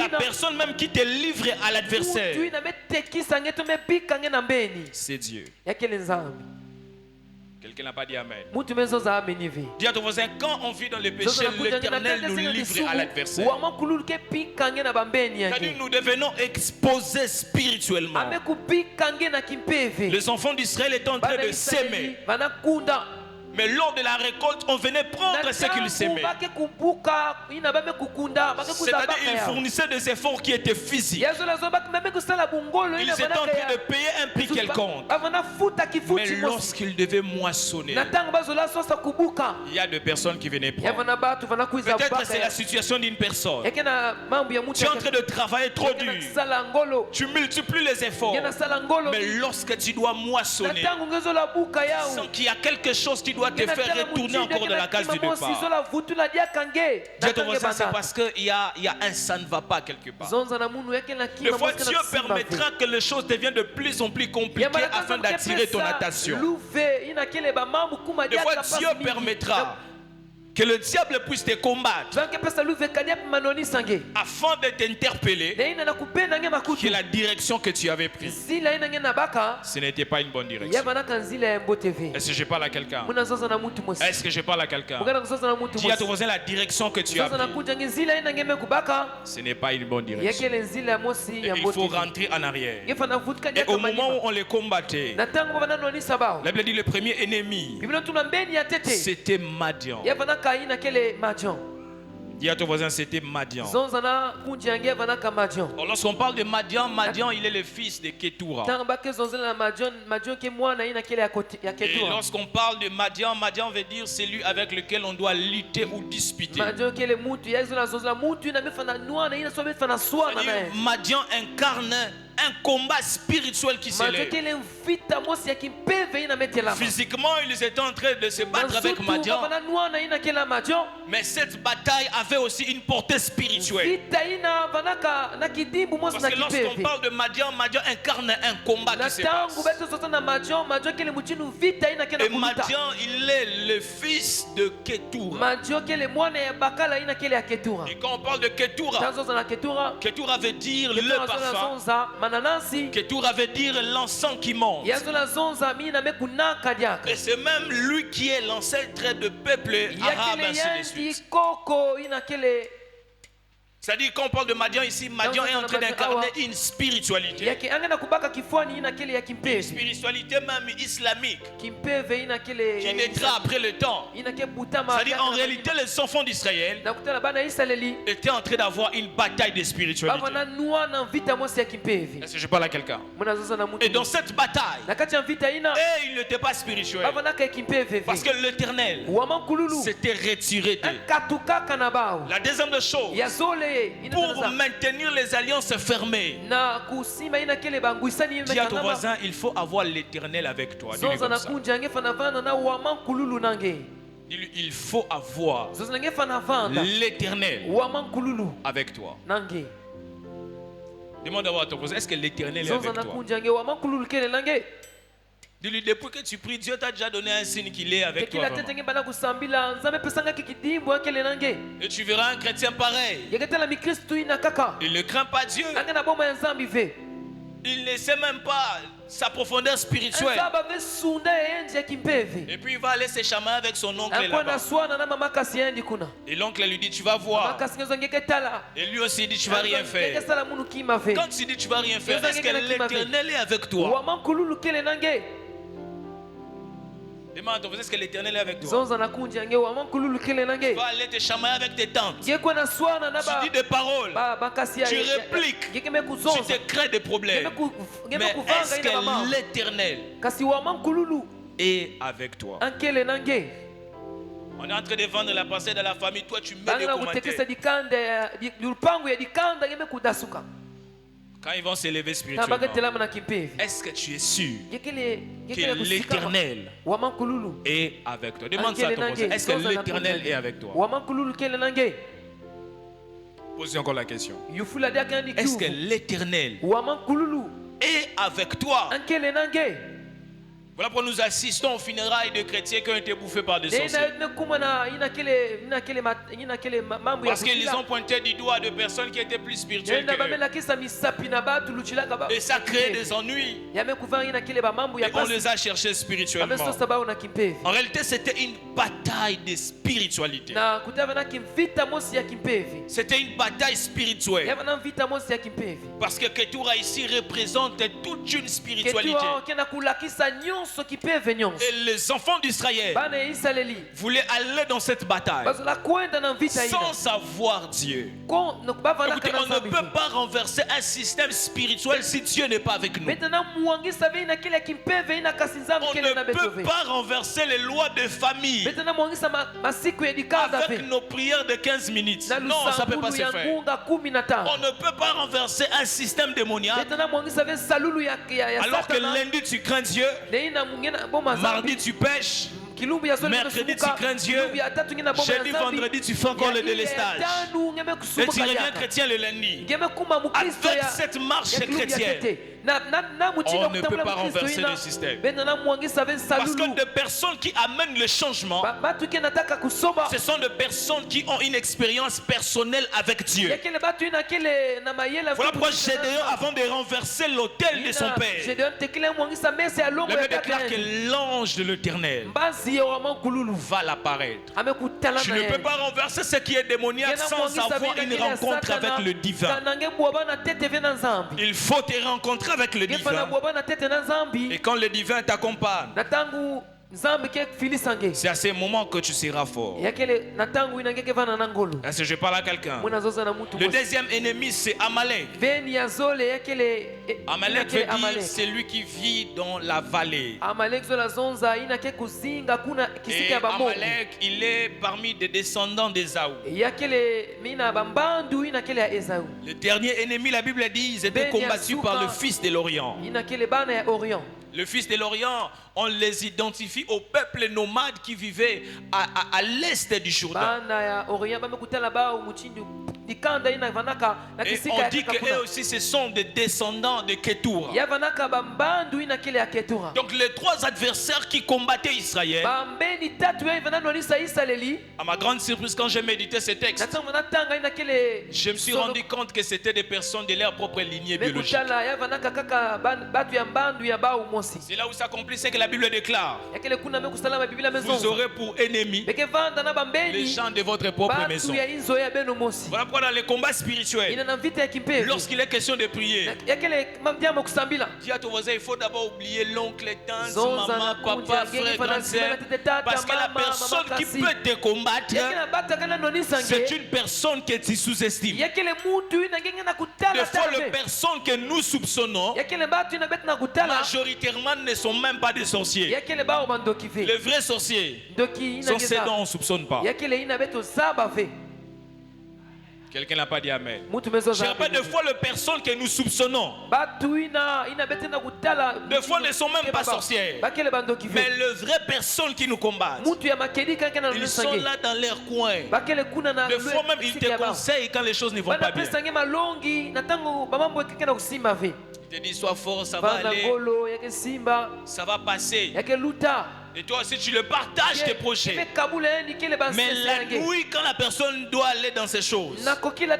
[SPEAKER 3] personne même qui te livre à l'adversaire, c'est Dieu. Quelqu'un n'a pas dit Amen. Dis à ton voisin, quand on vit dans le péché, l'Éternel nous livre à l'adversaire. C'est-à-dire nous devenons exposés spirituellement. Les enfants d'Israël étaient en train de s'aimer. Mais lors de la récolte, on venait prendre ce qu'ils s'aimaient. C'est-à-dire qu'ils fournissaient des efforts qui étaient physiques. Ils étaient en train de payer un prix quelconque. Mais lorsqu'ils devaient moissonner, il y a des personnes qui venaient prendre. Peut-être c'est la situation d'une personne. Tu es en train de travailler trop dur. Tu multiplies les efforts. Mais lorsque tu dois moissonner, sans qu'il y a quelque chose qui doit te faire retourner encore de la case du départ. Dis ton voisin, c'est parce qu'il y a un ça ne va pas quelque part. Des fois, Dieu permettra que les choses deviennent de plus en plus compliquées afin d'attirer ton attention. Des fois, Dieu permettra que le diable puisse te combattre afin de t'interpeller que la direction que tu avais prise, ce n'était pas une bonne direction. Est-ce que je parle à quelqu'un? Est-ce que je parle à quelqu'un? Dis à ton voisin, la direction que tu as prise, ce n'est pas une bonne direction. Et il faut rentrer en arrière. Et au moment où on les combattait, la Bible dit le premier ennemi, c'était Madian. Dis à ton voisin, c'était Madian. Lorsqu'on parle de Madian, Madian il est le fils de Ketura. Et lorsqu'on parle de Madian, Madian veut dire celui avec lequel on doit lutter ou disputer. Madian incarne un combat spirituel qui s'élève. Physiquement, ils étaient en train de se battre avec Madian. Mais cette bataille avait aussi une portée spirituelle. Parce que lorsqu'on parle de Madian, Madian incarne un combat qui se passe. Et Madian, il est le fils de Ketura. Et quand on parle de Ketura, Ketura veut dire le parfum. Ketura veut dire l'encens qui monte. Et c'est même lui qui est l'ancêtre de peuple arabe, ainsi de suite. C'est-à-dire qu'on parle de Madian ici, Madian est en train d'incarner une spiritualité. Une spiritualité même islamique qui naîtra après le temps. C'est-à-dire en réalité les enfants d'Israël étaient en train d'avoir une bataille de spiritualité. Est-ce que je parle à quelqu'un? Et dans cette bataille, ils n'étaient pas spirituels. Parce que l'Éternel s'était retiré d'eux. La deuxième des choses, pour maintenir les alliances fermées, dis à ton voisin, il faut avoir l'Éternel avec toi. Dis-lui comme ça. Dis-lui, il faut avoir l'Éternel avec toi. Demande à ton voisin, est-ce que l'Éternel est avec toi? Dis-lui, depuis que tu pries, Dieu t'a déjà donné un signe qu'il est avec toi. Et tu verras un chrétien pareil. Il ne craint pas Dieu. Il ne sait même pas sa profondeur spirituelle. Et puis il va aller se chamailler avec son oncle là-bas. Et l'oncle lui dit, tu vas voir. Et lui aussi dit, tu vas rien faire. Quand tu dis tu vas rien faire, est-ce que l'Éternel est avec toi? Demande, est-ce que l'Éternel est avec toi? Tu vas aller te chamailler avec tes tantes. Tu dis des paroles. Tu répliques. Tu te crées des problèmes. Mais est-ce que l'Éternel est avec toi? On est en train de vendre la parcelle de la famille. Toi, tu mets des commentaires. Quand ils vont s'élever spirituellement, est-ce que tu es sûr que l'Éternel est avec toi? Demande ça à ton voisin. Est-ce que l'Éternel est avec toi? Posez encore la question. Est-ce que l'Éternel est avec toi? Voilà pourquoi nous assistons aux funérailles de chrétiens qui ont été bouffés par des sorciers. Parce qu'ils ont pointé du doigt de personnes qui étaient plus spirituelles que eux. Et ça crée des ennuis. Et on les a cherchés spirituellement. En réalité, c'était une bataille de spiritualité. C'était une bataille spirituelle. Parce que Ketura ici représente toute une spiritualité. Et les enfants d'Israël voulaient aller dans cette bataille sans savoir Dieu. Écoutez, on ne peut pas renverser un système spirituel si Dieu n'est pas avec nous. On ne peut pas renverser les lois de famille avec nos prières de 15 minutes. Non, ça ne peut pas se faire. On ne peut pas renverser un système démoniaque alors que lundi tu crains Dieu, mardi tu pêches, mercredi tu crains Dieu, jeudi, vendredi tu fais encore le délestage. Et tu reviens chrétien le lundi. Avec cette marche chrétienne, on ne peut pas renverser le système. Parce que des personnes qui amènent le changement, ce sont des personnes qui ont une expérience personnelle avec Dieu. Voilà pourquoi Gédéon, avant de renverser l'autel de son père, il déclare que l'ange de l'Éternel va l'apparaître. Tu ne peux pas renverser ce qui est démoniaque sans avoir une rencontre avec le divin. Il faut te rencontrer avec le divin. Et quand le divin t'accompagne, c'est à ce moment que tu seras fort. Est-ce que je parle à quelqu'un? Le deuxième ennemi, c'est Amalek. Amalek veut dire celui qui vit dans la vallée. Et Amalek, il est parmi des descendants d'Ésaü. Le dernier ennemi, la Bible dit, ils étaient combattus par le fils de l'Orient. Le fils de l'Orient, on les identifie au peuple nomade qui vivait à l'est du Jourdain. Et on dit qu'eux aussi ce sont des descendants de Ketura. Donc les trois adversaires qui combattaient Israël, à ma grande surprise quand j'ai médité ce texte, je me suis rendu compte que c'était des personnes de leur propre lignée biologique. C'est là où s'accomplit ce que la Bible déclare. Vous aurez pour ennemis les gens de votre propre maison. Voilà pourquoi dans les combats spirituels, lorsqu'il est question de prier, dis à ton voisin, il faut d'abord oublier l'oncle, tante, maman, papa, frère, grande sœur, parce que la personne qui peut te combattre, c'est une personne que tu sous-estimes. Des fois, les personnes que nous soupçonnons, majoritairement ne sont même pas des sorciers. Les vrais sorciers sont ceux dont on ne soupçonne pas. Quelqu'un n'a pas dit amen. Je rappelle, des fois les personnes que nous soupçonnons, des fois ne sont même pas sorcières. Mais les vraies personnes qui nous combattent, ils sont là dans leur coin. Des fois même ils te conseillent quand les choses ne vont pas bien. te dit sois fort, ça va aller. Ça va passer. Et toi aussi tu le partages tes projets. Mais la nuit quand la personne doit aller dans ces choses, il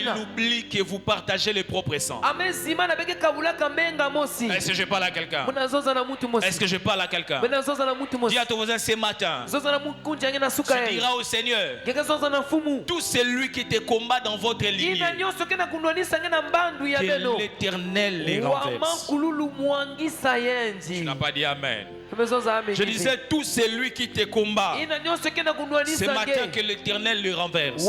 [SPEAKER 3] oublie que vous partagez les propres sangs. Est-ce que je parle à quelqu'un? Est-ce que je parle à quelqu'un? Dis à ton voisin ce matin, tu diras au Seigneur, tout celui qui te combat dans votre lignée, que l'Éternel les renverse. Tu n'as pas dit Amen. Je disais, tout celui qui te combat, ce matin que l'Éternel le renverse.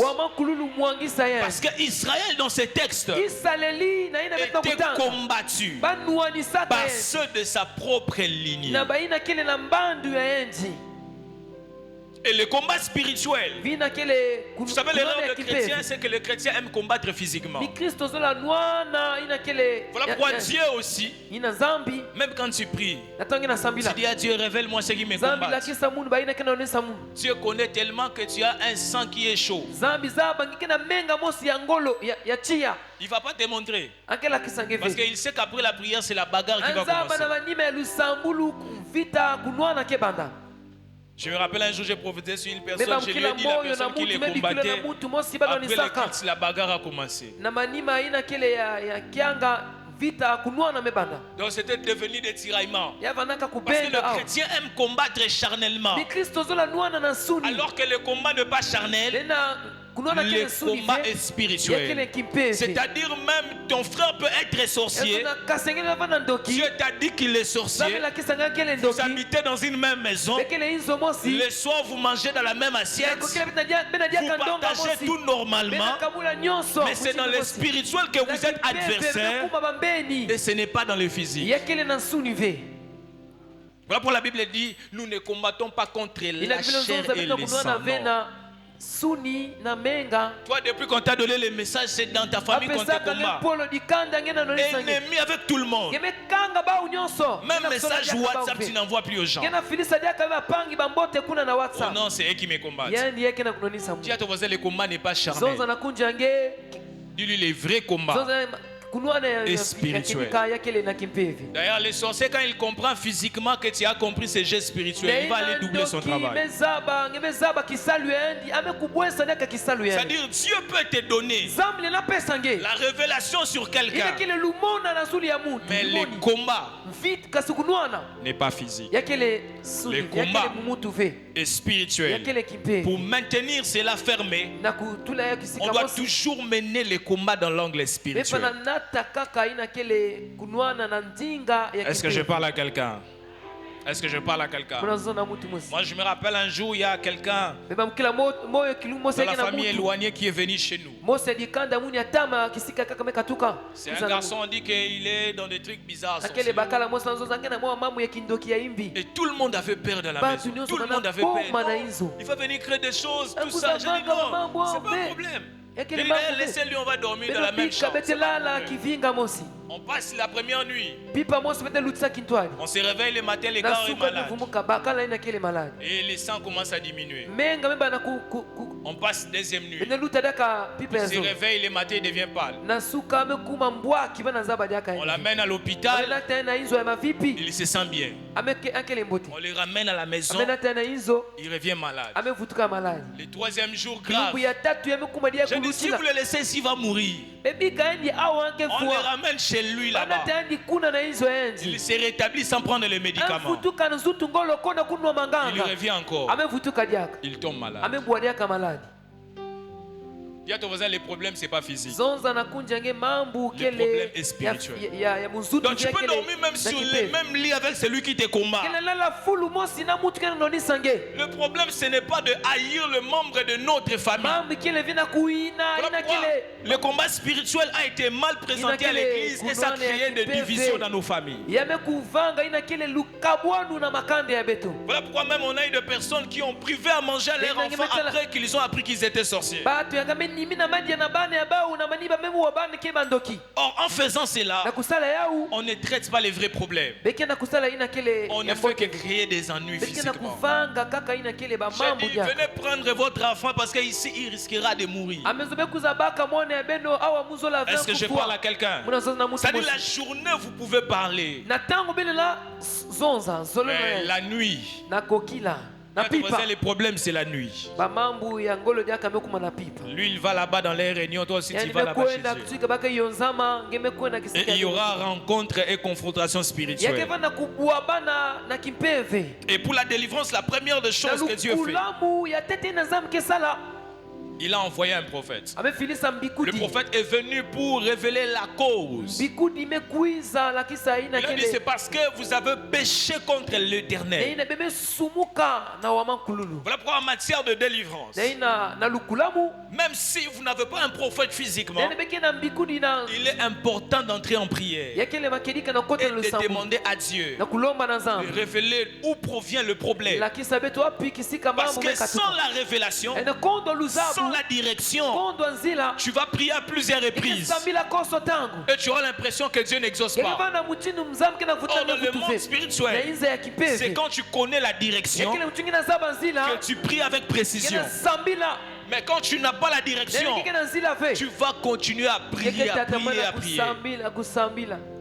[SPEAKER 3] Parce qu'Israël dans ces textes était combattu par ceux de sa propre lignée. Et le combat spirituel, vous savez, l'erreur des chrétiens, c'est que les chrétiens aiment combattre physiquement. Voilà pourquoi Dieu aussi, même quand tu pries, tu dis à Dieu, révèle-moi ce qui me combat. Dieu connaît tellement que tu as un sang qui est chaud. Il ne va pas te montrer. Parce qu'il sait qu'après la prière, c'est la bagarre qui va commencer. Je me rappelle un jour, j'ai prophétisé sur une personne, je lui ai dit la personne qui les combattait, après les critiques, la bagarre a commencé. Donc c'était devenu des tiraillements. Parce que le chrétien aime combattre charnellement. Alors que le combat n'est pas charnel, le combat est spirituel. C'est-à-dire même ton frère peut être sorcier. Dieu t'a dit qu'il est sorcier. Vous habitez dans une même maison. Le soir vous mangez dans la même assiette. Vous partagez tout normalement. Mais c'est dans le spirituel que vous êtes adversaire. Et ce n'est pas dans le physique. Voilà pourquoi la Bible dit, nous ne combattons pas contre la chair et le sang. Toi, depuis qu'on t'a donné le message, c'est dans ta famille qu'on te combat. Ennemi avec tout le monde. Même message WhatsApp, tu n'envoies plus aux gens. Oh non, c'est eux qui me combattent. Dis à ton voisin, le combat n'est pas charnel. Dis-lui les vrais combats. Et spirituel. D'ailleurs, le sorcier, quand il comprend physiquement que tu as compris ces gestes spirituels, il va aller doubler son travail. C'est-à-dire, Dieu peut te donner la révélation sur quelqu'un, mais le combat n'est pas physique. Le combat est spirituel. Pour maintenir cela fermé, on doit toujours mener le combat dans l'angle spirituel. Est-ce que je parle à quelqu'un? Est-ce que je parle à quelqu'un? Moi, je me rappelle un jour, il y a quelqu'un dans la famille éloignée qui est venu chez nous. C'est un garçon, on dit qu'il est dans des trucs bizarres. Et tout le monde avait peur de la maison. Tout le monde avait peur. Il va venir créer des choses, tout ça. Je dis non, c'est pas un problème. Laissez-lui, on va dormir dans la même chambre. On passe la première nuit. On se réveille le matin, les gars est malade. Et les sangs commencent à diminuer. On passe deuxième nuit. On se réveille le matin, il devient pâle. On l'amène à l'hôpital. Il se sent bien. On le ramène à la maison. Il revient malade. Le troisième jour grave. Je dis, si vous le laissez ici, il va mourir. On le ramène chez lui là-bas. Il se rétablit sans prendre les médicaments. Il revient encore. Il tombe malade. Dis à ton voisin, le problème c'est pas physique. Le problème est spirituel. Donc tu peux dormir même sur le même lit avec celui qui te combat. Le problème ce n'est pas de haïr le membre de notre famille. Le combat spirituel a été mal présenté à l'église et ça a créé des divisions dans nos familles. Voilà pourquoi même on a eu des personnes qui ont privé à manger à leurs enfants après qu'ils ont appris qu'ils étaient sorciers. Or, en faisant cela, on ne traite pas les vrais problèmes. On ne fait que créer des ennuis physiquement. J'ai dit, venez prendre votre enfant parce qu'ici, il risquera de mourir. Est-ce que je parle à quelqu'un? C'est-à-dire, la journée, vous pouvez parler. Mais la nuit, les problèmes, c'est la nuit. Lui, il va là-bas dans les réunions, toi aussi, tu vas là-bas chez Dieu. Et il y aura rencontre et confrontation spirituelle. Et pour la délivrance, la première des choses que Dieu fait, il a envoyé un prophète. Le prophète est venu pour révéler la cause. Il a dit, c'est parce que vous avez péché contre l'Éternel. Voilà pourquoi en matière de délivrance, même si vous n'avez pas un prophète physiquement, il est important d'entrer en prière et de demander à Dieu de révéler où provient le problème. Parce que sans la révélation, sans la direction, tu vas prier à plusieurs reprises et tu auras l'impression que Dieu n'exauce pas. Or, dans le monde spirituel, c'est quand tu connais la direction que tu pries avec précision. Mais quand tu n'as pas la direction, tu vas continuer à prier, à prier, à prier.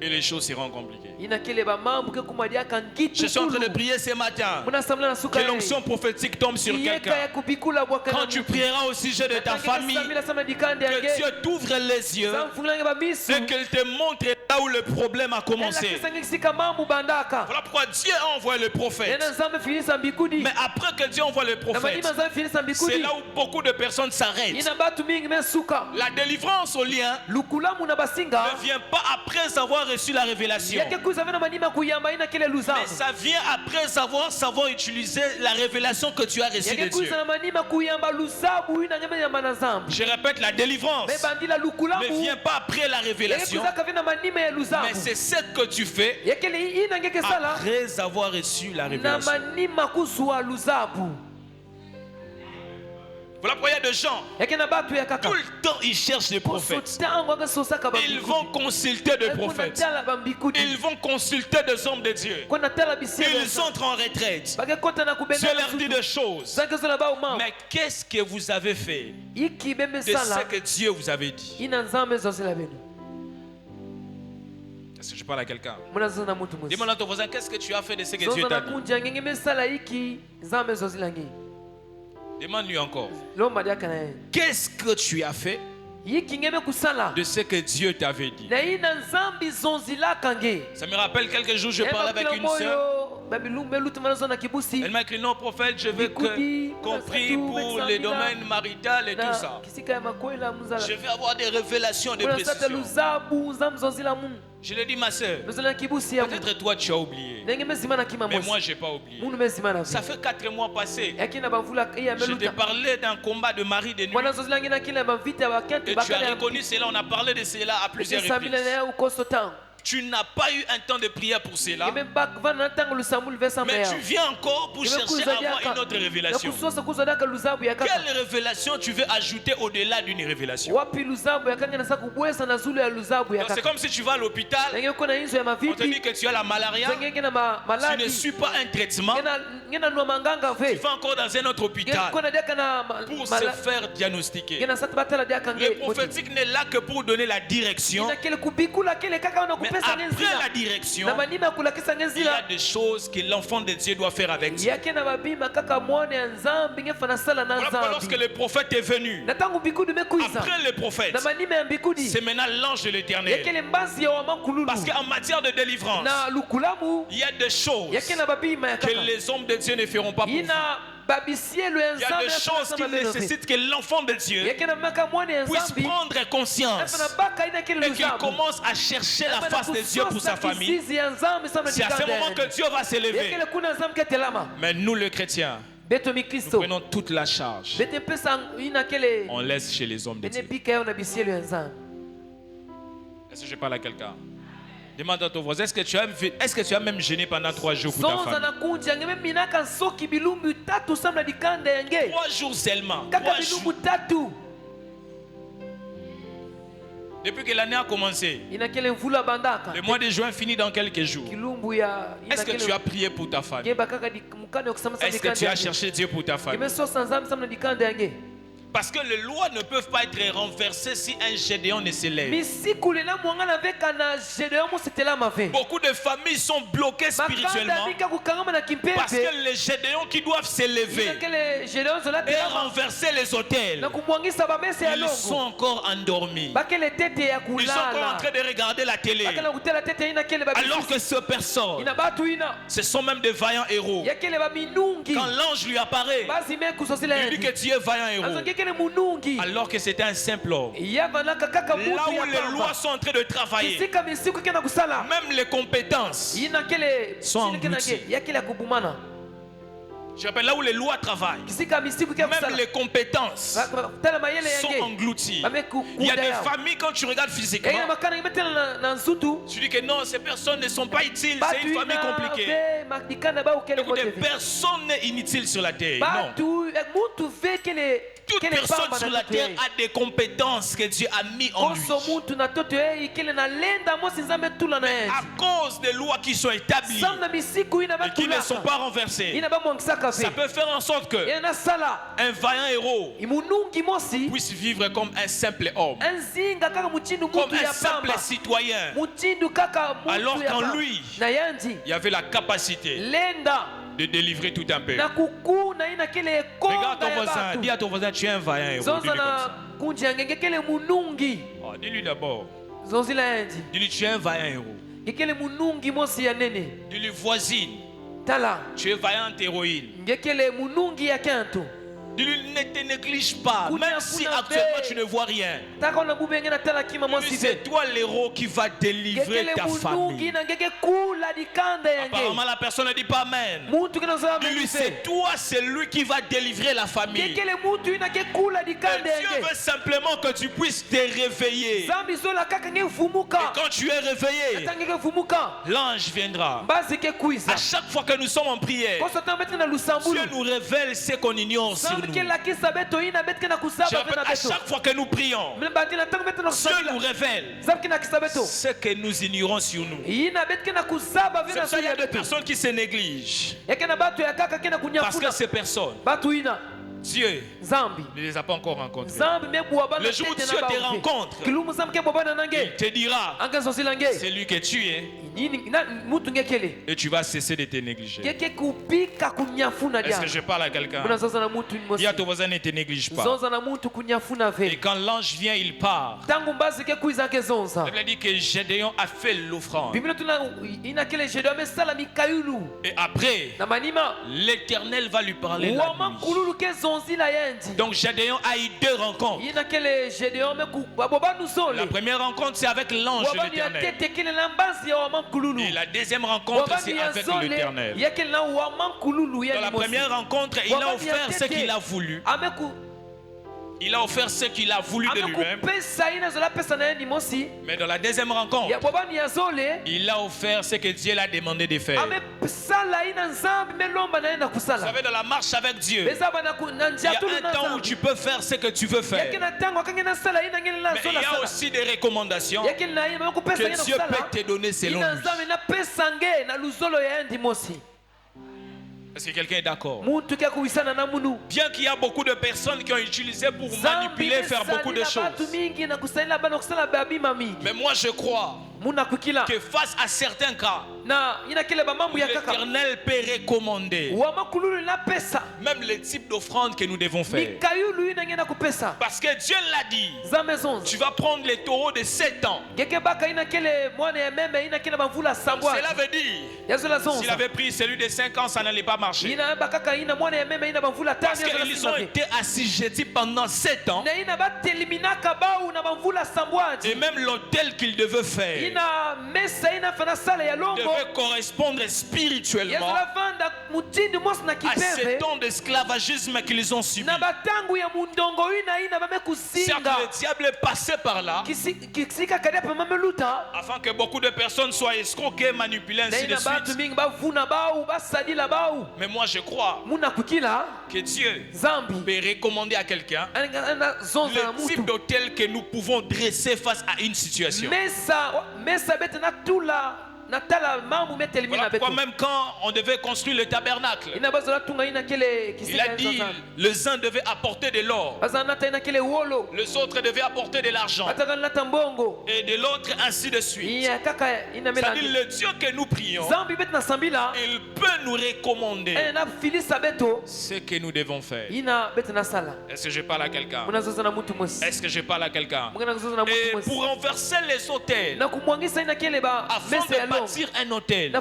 [SPEAKER 3] Et les choses seront compliquées. Je suis en train de prier ce matin. Que l'onction prophétique tombe sur quelqu'un. Quand tu prieras au sujet de ta famille, que Dieu t'ouvre les yeux et qu'il te montre là où le problème a commencé. Voilà pourquoi Dieu a envoyé le prophète. Mais après que Dieu envoie le prophète, c'est là où beaucoup de personnes s'arrêtent. La délivrance au lien ne vient pas après avoir reçu la révélation. Mais ça vient après savoir utiliser la révélation que tu as reçue de Dieu. Je répète, la délivrance ne vient pas après la révélation. Mais c'est ce que tu fais après avoir reçu la révélation. Voilà pourquoi il y a des gens, tout le temps ils cherchent des prophètes. Ils vont consulter des prophètes. Ils vont consulter des hommes de Dieu. Ils entrent en retraite. Dieu leur dit des choses. Mais qu'est-ce que vous avez fait de ce que Dieu vous avait dit? Est-ce que je parle à quelqu'un? Demande à ton voisin, qu'est-ce que tu as fait de ce que Dieu t'a dit? Demande-lui encore. Qu'est-ce que tu as fait de ce que Dieu t'avait dit? Ça me rappelle quelques jours, je parlais avec une soeur. Elle m'a écrit, non prophète, je veux qu'on prie pour les domaines maritaux et tout ça. Je vais avoir des révélations de précision. Je lui ai dit, ma soeur, peut-être toi tu as oublié, mais moi je n'ai pas oublié. Ça fait 4 mois passés. Je t'ai parlé d'un combat de mari de nuit. Et tu as reconnu cela, on a parlé de cela à plusieurs reprises. Tu n'as pas eu un temps de prière pour cela. Mais tu viens encore pour chercher à avoir une autre révélation. Quelle révélation tu veux ajouter au-delà d'une révélation? C'est comme si tu vas à l'hôpital, on te dit que tu as la malaria, tu ne suis pas un traitement, tu vas encore dans un autre hôpital pour se faire diagnostiquer. Le prophétique n'est là que pour donner la direction. Mais après la direction, il y a des choses que l'enfant de Dieu doit faire avec Dieu. Voilà, lorsque le prophète est venu, après le prophète, c'est maintenant l'ange de l'Éternel. Parce qu'en matière de délivrance, il y a des choses que les hommes de Dieu ne feront pas pour vous. Il y a des choses qui nécessitent que l'enfant de Dieu puisse prendre conscience et qu'il commence à chercher la face de Dieu pour sa famille. C'est à ce moment que Dieu va s'élever. Mais nous, les chrétiens, nous prenons toute la charge. On laisse chez les hommes de Dieu. Est-ce que je parle à quelqu'un? Demande à ton voisin, est-ce que tu as même gêné pendant 3 jours pour ta famille? 3 jours seulement. 3 jours. Depuis que l'année a commencé,
[SPEAKER 2] le
[SPEAKER 3] mois de juin finit dans quelques jours. Est-ce que tu as prié pour ta famille? Est-ce que tu as cherché Dieu pour ta famille? Parce que les lois ne peuvent pas être renversées si un Gédéon ne s'élève. Beaucoup de familles sont bloquées spirituellement parce que les Gédéons qui doivent s'élever et renverser les autels, ils sont encore endormis. Ils sont encore en train de regarder la télé. Alors que ces personnes, ce sont même des vaillants héros. Quand l'ange lui apparaît, il dit que tu es vaillant héros. Alors que c'était un simple homme. Là où les lois sont en train de travailler, même les compétences sont englouties. Je rappelle, là où les lois travaillent, même les compétences sont englouties. Il y a des familles, quand tu regardes physiquement, tu dis que non, ces personnes ne sont pas utiles, c'est une famille compliquée. Écoutez, personne n'est inutile sur la terre. Non. Toute personne sur la terre a des compétences que Dieu a mis en lui. À cause des lois qui sont établies et qui ne sont pas renversées, ça peut faire en sorte que un vaillant héros puisse vivre comme un simple homme, comme un simple citoyen, alors qu'en lui, il y avait la capacité de délivrer tout un peuple. Regarde ton voisin, dis à ton voisin, tu es un vaillant héros. Dis-lui d'abord. Dis-lui, tu es un vaillant héros. Dis-lui, voisine, tu es vaillante héroïne. Dis-lui, ne te néglige pas, même si actuellement tu ne vois rien. C'est toi l'héros qui va délivrer ta famille. Apparemment la personne ne dit pas amen. Dis-lui, c'est toi, c'est lui qui va délivrer la famille. Et Dieu veut simplement que tu puisses te réveiller. Et quand tu es réveillé, l'ange viendra. À chaque fois que nous sommes en prière, Dieu nous révèle ce qu'on ignore sur nous. À chaque fois que nous prions, Dieu nous révèle ce que nous ignorons sur nous. C'est pour ça qu'il y a des personnes qui se négligent. Parce que ces personnes, Dieu ne les a pas encore rencontrés. Le jour où Dieu te rencontre, il te dira, c'est lui que tu es, et tu vas cesser de te négliger. Est-ce que je parle à quelqu'un? Dis à ton voisin, ne te néglige pas. Et quand l'ange vient, il part. Il dit que Gédéon a fait l'offrande. Et après, l'Éternel va lui parler la nuit. Donc Gédéon a eu deux rencontres. La première rencontre, c'est avec l'ange de l'Éternel. Et la deuxième rencontre, c'est avec l'Éternel. Dans la première rencontre, il a offert ce qu'il a voulu. Il a offert ce qu'il a voulu de lui-même. Mais dans la deuxième rencontre, il a offert ce que Dieu l'a demandé de faire. Vous savez, dans la marche avec Dieu, il y a un temps où tu peux faire ce que tu veux faire. Mais il y a aussi des recommandations que Dieu peut te donner selon lui. Est-ce que quelqu'un est d'accord? Bien qu'il y a beaucoup de personnes qui ont utilisé pour manipuler, faire beaucoup de choses. Mais moi je crois que face à certains cas, l'Éternel peut recommander même le type d'offrande que nous devons faire. Parce que Dieu l'a dit, tu vas prendre les taureaux de 7 ans. Donc cela veut dire, s'il avait pris celui de 5 ans, ça n'allait pas marcher. Parce qu'ils ont été assujettis pendant 7 ans. Et même l'autel qu'ils devaient faire, devait correspondre spirituellement à ces temps d'esclavagisme qu'ils ont subi. Certes, le diable est passé par là afin que beaucoup de personnes soient escroquées, manipulées, ainsi de suite. Mais moi je crois que Dieu peut recommander à quelqu'un le type d'hôtel que nous pouvons dresser face à une situation. Voilà pourquoi même quand on devait construire le tabernacle, il a dit les uns devaient apporter de l'or, les autres devaient apporter de l'argent, et de l'autre ainsi de suite. C'est-à-dire le Dieu que nous prions, il peut nous recommander ce que nous devons faire. Est-ce que je parle à quelqu'un? Est-ce que je parle à quelqu'un? Et pour renverser les autels, afin de bâtir un hôtel,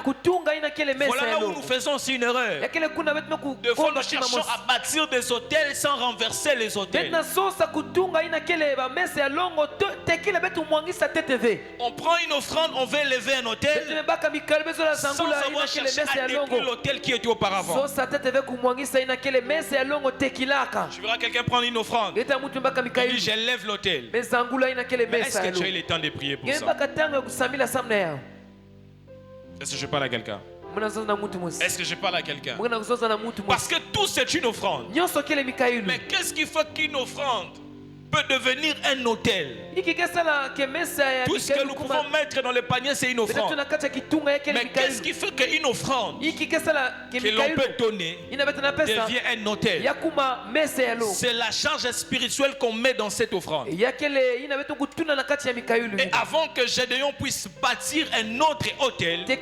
[SPEAKER 3] voilà là où nous faisons aussi une erreur. De fois nous cherchons à bâtir des hôtels sans renverser les hôtels. On prend une offrande, on veut élever un hôtel sans avoir cherché à détruire l'hôtel qui était auparavant. Tu verras quelqu'un prendre une offrande et dit j'élève l'hôtel. Mais est-ce que tu as eu le temps de prier pour ça? Est-ce que je parle à quelqu'un? Est-ce que je parle à quelqu'un? Parce que tout c'est une offrande. Mais qu'est-ce qui fait qu'une offrande peut devenir un hôtel? Tout ce que nous pouvons mettre dans le panier, c'est une offrande. Mais qu'est-ce qui fait qu'une offrande que l'on peut donner devient un hôtel? C'est la charge spirituelle qu'on met dans cette offrande. Et avant que Gédéon puisse bâtir un autre hôtel, il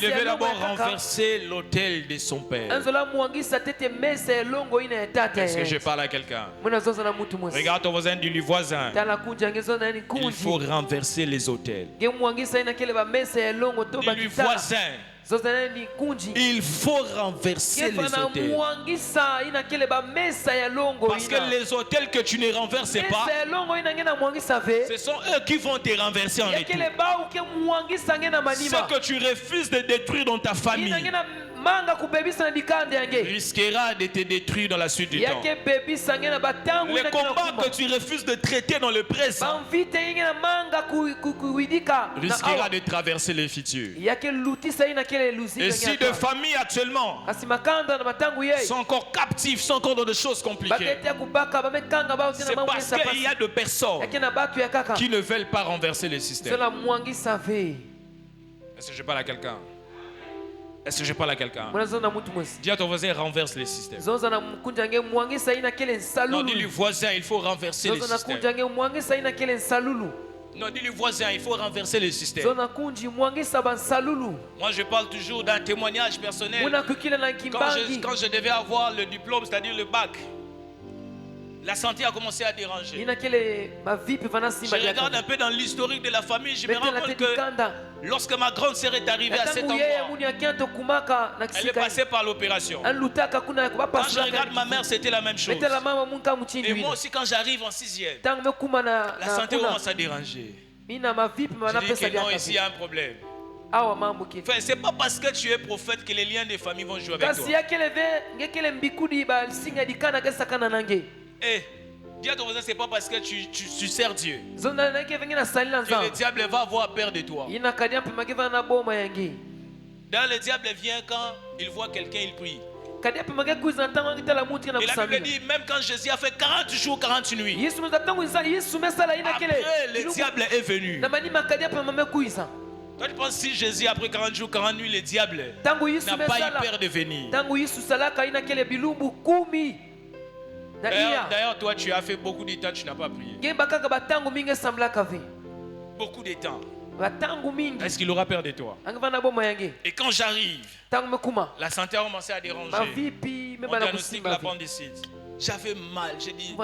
[SPEAKER 3] devait d'abord renverser l'hôtel de son père. Est-ce que je parle à quelqu'un? Regarde ton voisin, dis-lui voisin, il faut renverser les hôtels. Dis-lui voisin, il faut renverser les hôtels. Parce que les hôtels que tu ne renverses pas, ce sont eux qui vont te renverser en retour. Ce que tu refuses de détruire dans ta famille risquera de te détruire dans la suite du temps. Les combats que tu refuses de traiter dans le présent risquera de traverser les futurs. Et si des familles actuellement sont encore captives, sont encore dans des choses compliquées, c'est parce qu'il y a des personnes qui ne veulent pas renverser le système. Est-ce que je parle à quelqu'un? Est-ce que je parle à quelqu'un? Dis à ton voisin, renverse les systèmes. Non, dis-lui voisin, il faut renverser les systèmes. Non, dis-lui voisin, il faut renverser les systèmes. Moi, je parle toujours d'un témoignage personnel. Quand je devais avoir le diplôme, c'est-à-dire le bac, la santé a commencé à déranger. Je regarde un peu dans l'historique de la famille, je me rends compte que lorsque ma grande sœur est arrivée à cet endroit, elle est passée par l'opération. Quand je regarde ma mère, c'était la même chose. Et moi aussi, quand j'arrive en 6e, la santé commence à déranger. Je dis que non, ici il y a un problème. Enfin, c'est pas parce que tu es prophète que les liens de famille vont jouer avec toi. Eh, dis à ton voisin, c'est pas parce que tu sers Dieu que le diable va avoir peur de toi. D'ailleurs, le diable vient quand il voit quelqu'un, il prie. Et la Bible dit, même quand Jésus a fait 40 jours, 40 nuits, après le diable est venu. Toi, tu penses si Jésus après 40 jours, 40 nuits, le diable n'a pas eu peur de venir? D'ailleurs, toi, tu as fait beaucoup de temps, tu n'as pas prié. Beaucoup de temps. Est-ce qu'il aura peur de toi? Et quand j'arrive, la santé a commencé à déranger. On diagnostique l'appendicite. J'avais mal, j'ai dit.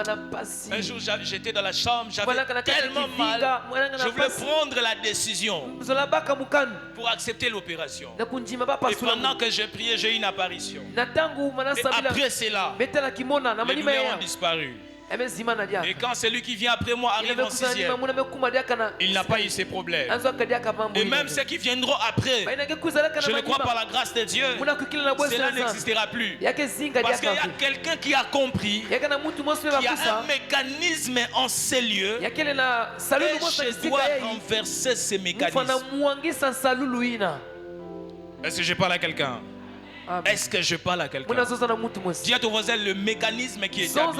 [SPEAKER 3] Un jour, j'étais dans la chambre, j'avais tellement mal. Je voulais prendre la décision pour accepter l'opération. Et pendant que j'ai prié, j'ai eu une apparition. Et après cela, les lumières ont disparu. Et quand celui qui vient après moi arrive en 6e, il n'a pas eu ces problèmes. Et même ceux qui viendront après, je le crois par la grâce de Dieu, cela n'existera plus. Parce qu'il y a quelqu'un qui a compris qu'il y a un mécanisme en ces lieux et je dois renverser ces mécanismes. Est-ce que je parle à quelqu'un? Est-ce que je parle à quelqu'un? Dis à ton voisin le mécanisme qui est établi.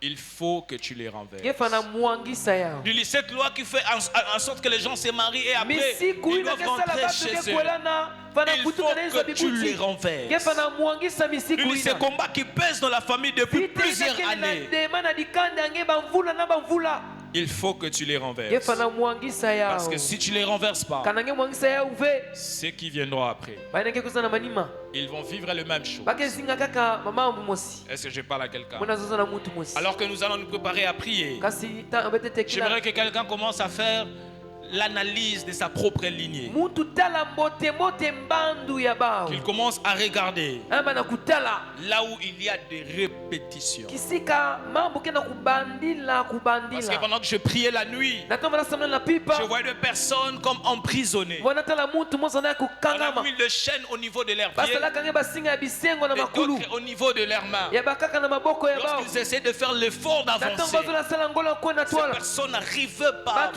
[SPEAKER 3] Il faut que tu les renverses. Cette loi qui fait en sorte que les gens se marient et après ils doivent rentrer chez eux. Il faut que tu les renverses. Ce combat qui pèse dans la famille depuis plusieurs années. Il faut que tu les renverses. Parce que si tu ne les renverses pas, ceux qui viendront après, ils vont vivre le même chose. Est-ce que je parle à quelqu'un? Alors que nous allons nous préparer à prier, j'aimerais que quelqu'un commence à faire l'analyse de sa propre lignée. Qu'il commence à regarder là où il y a des répétitions. Parce que pendant que je priais la nuit, je voyais des personnes comme emprisonnées. On a mis le chaîne au niveau de leurs pieds et d'autres au niveau de leurs mains. Lorsqu'ils essaient de faire l'effort d'avancer, ces personnes n'arrivent pas.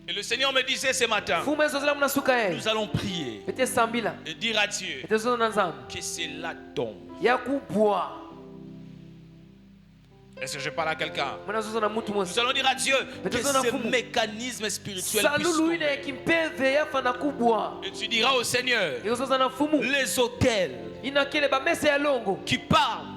[SPEAKER 3] Et le Seigneur me disait ce matin, nous allons prier et dire à Dieu que cela tombe. Est-ce que je parle à quelqu'un? Nous allons dire à Dieu que ce mécanisme spirituel puisse tomber. Et tu diras au Seigneur, les autels qui parlent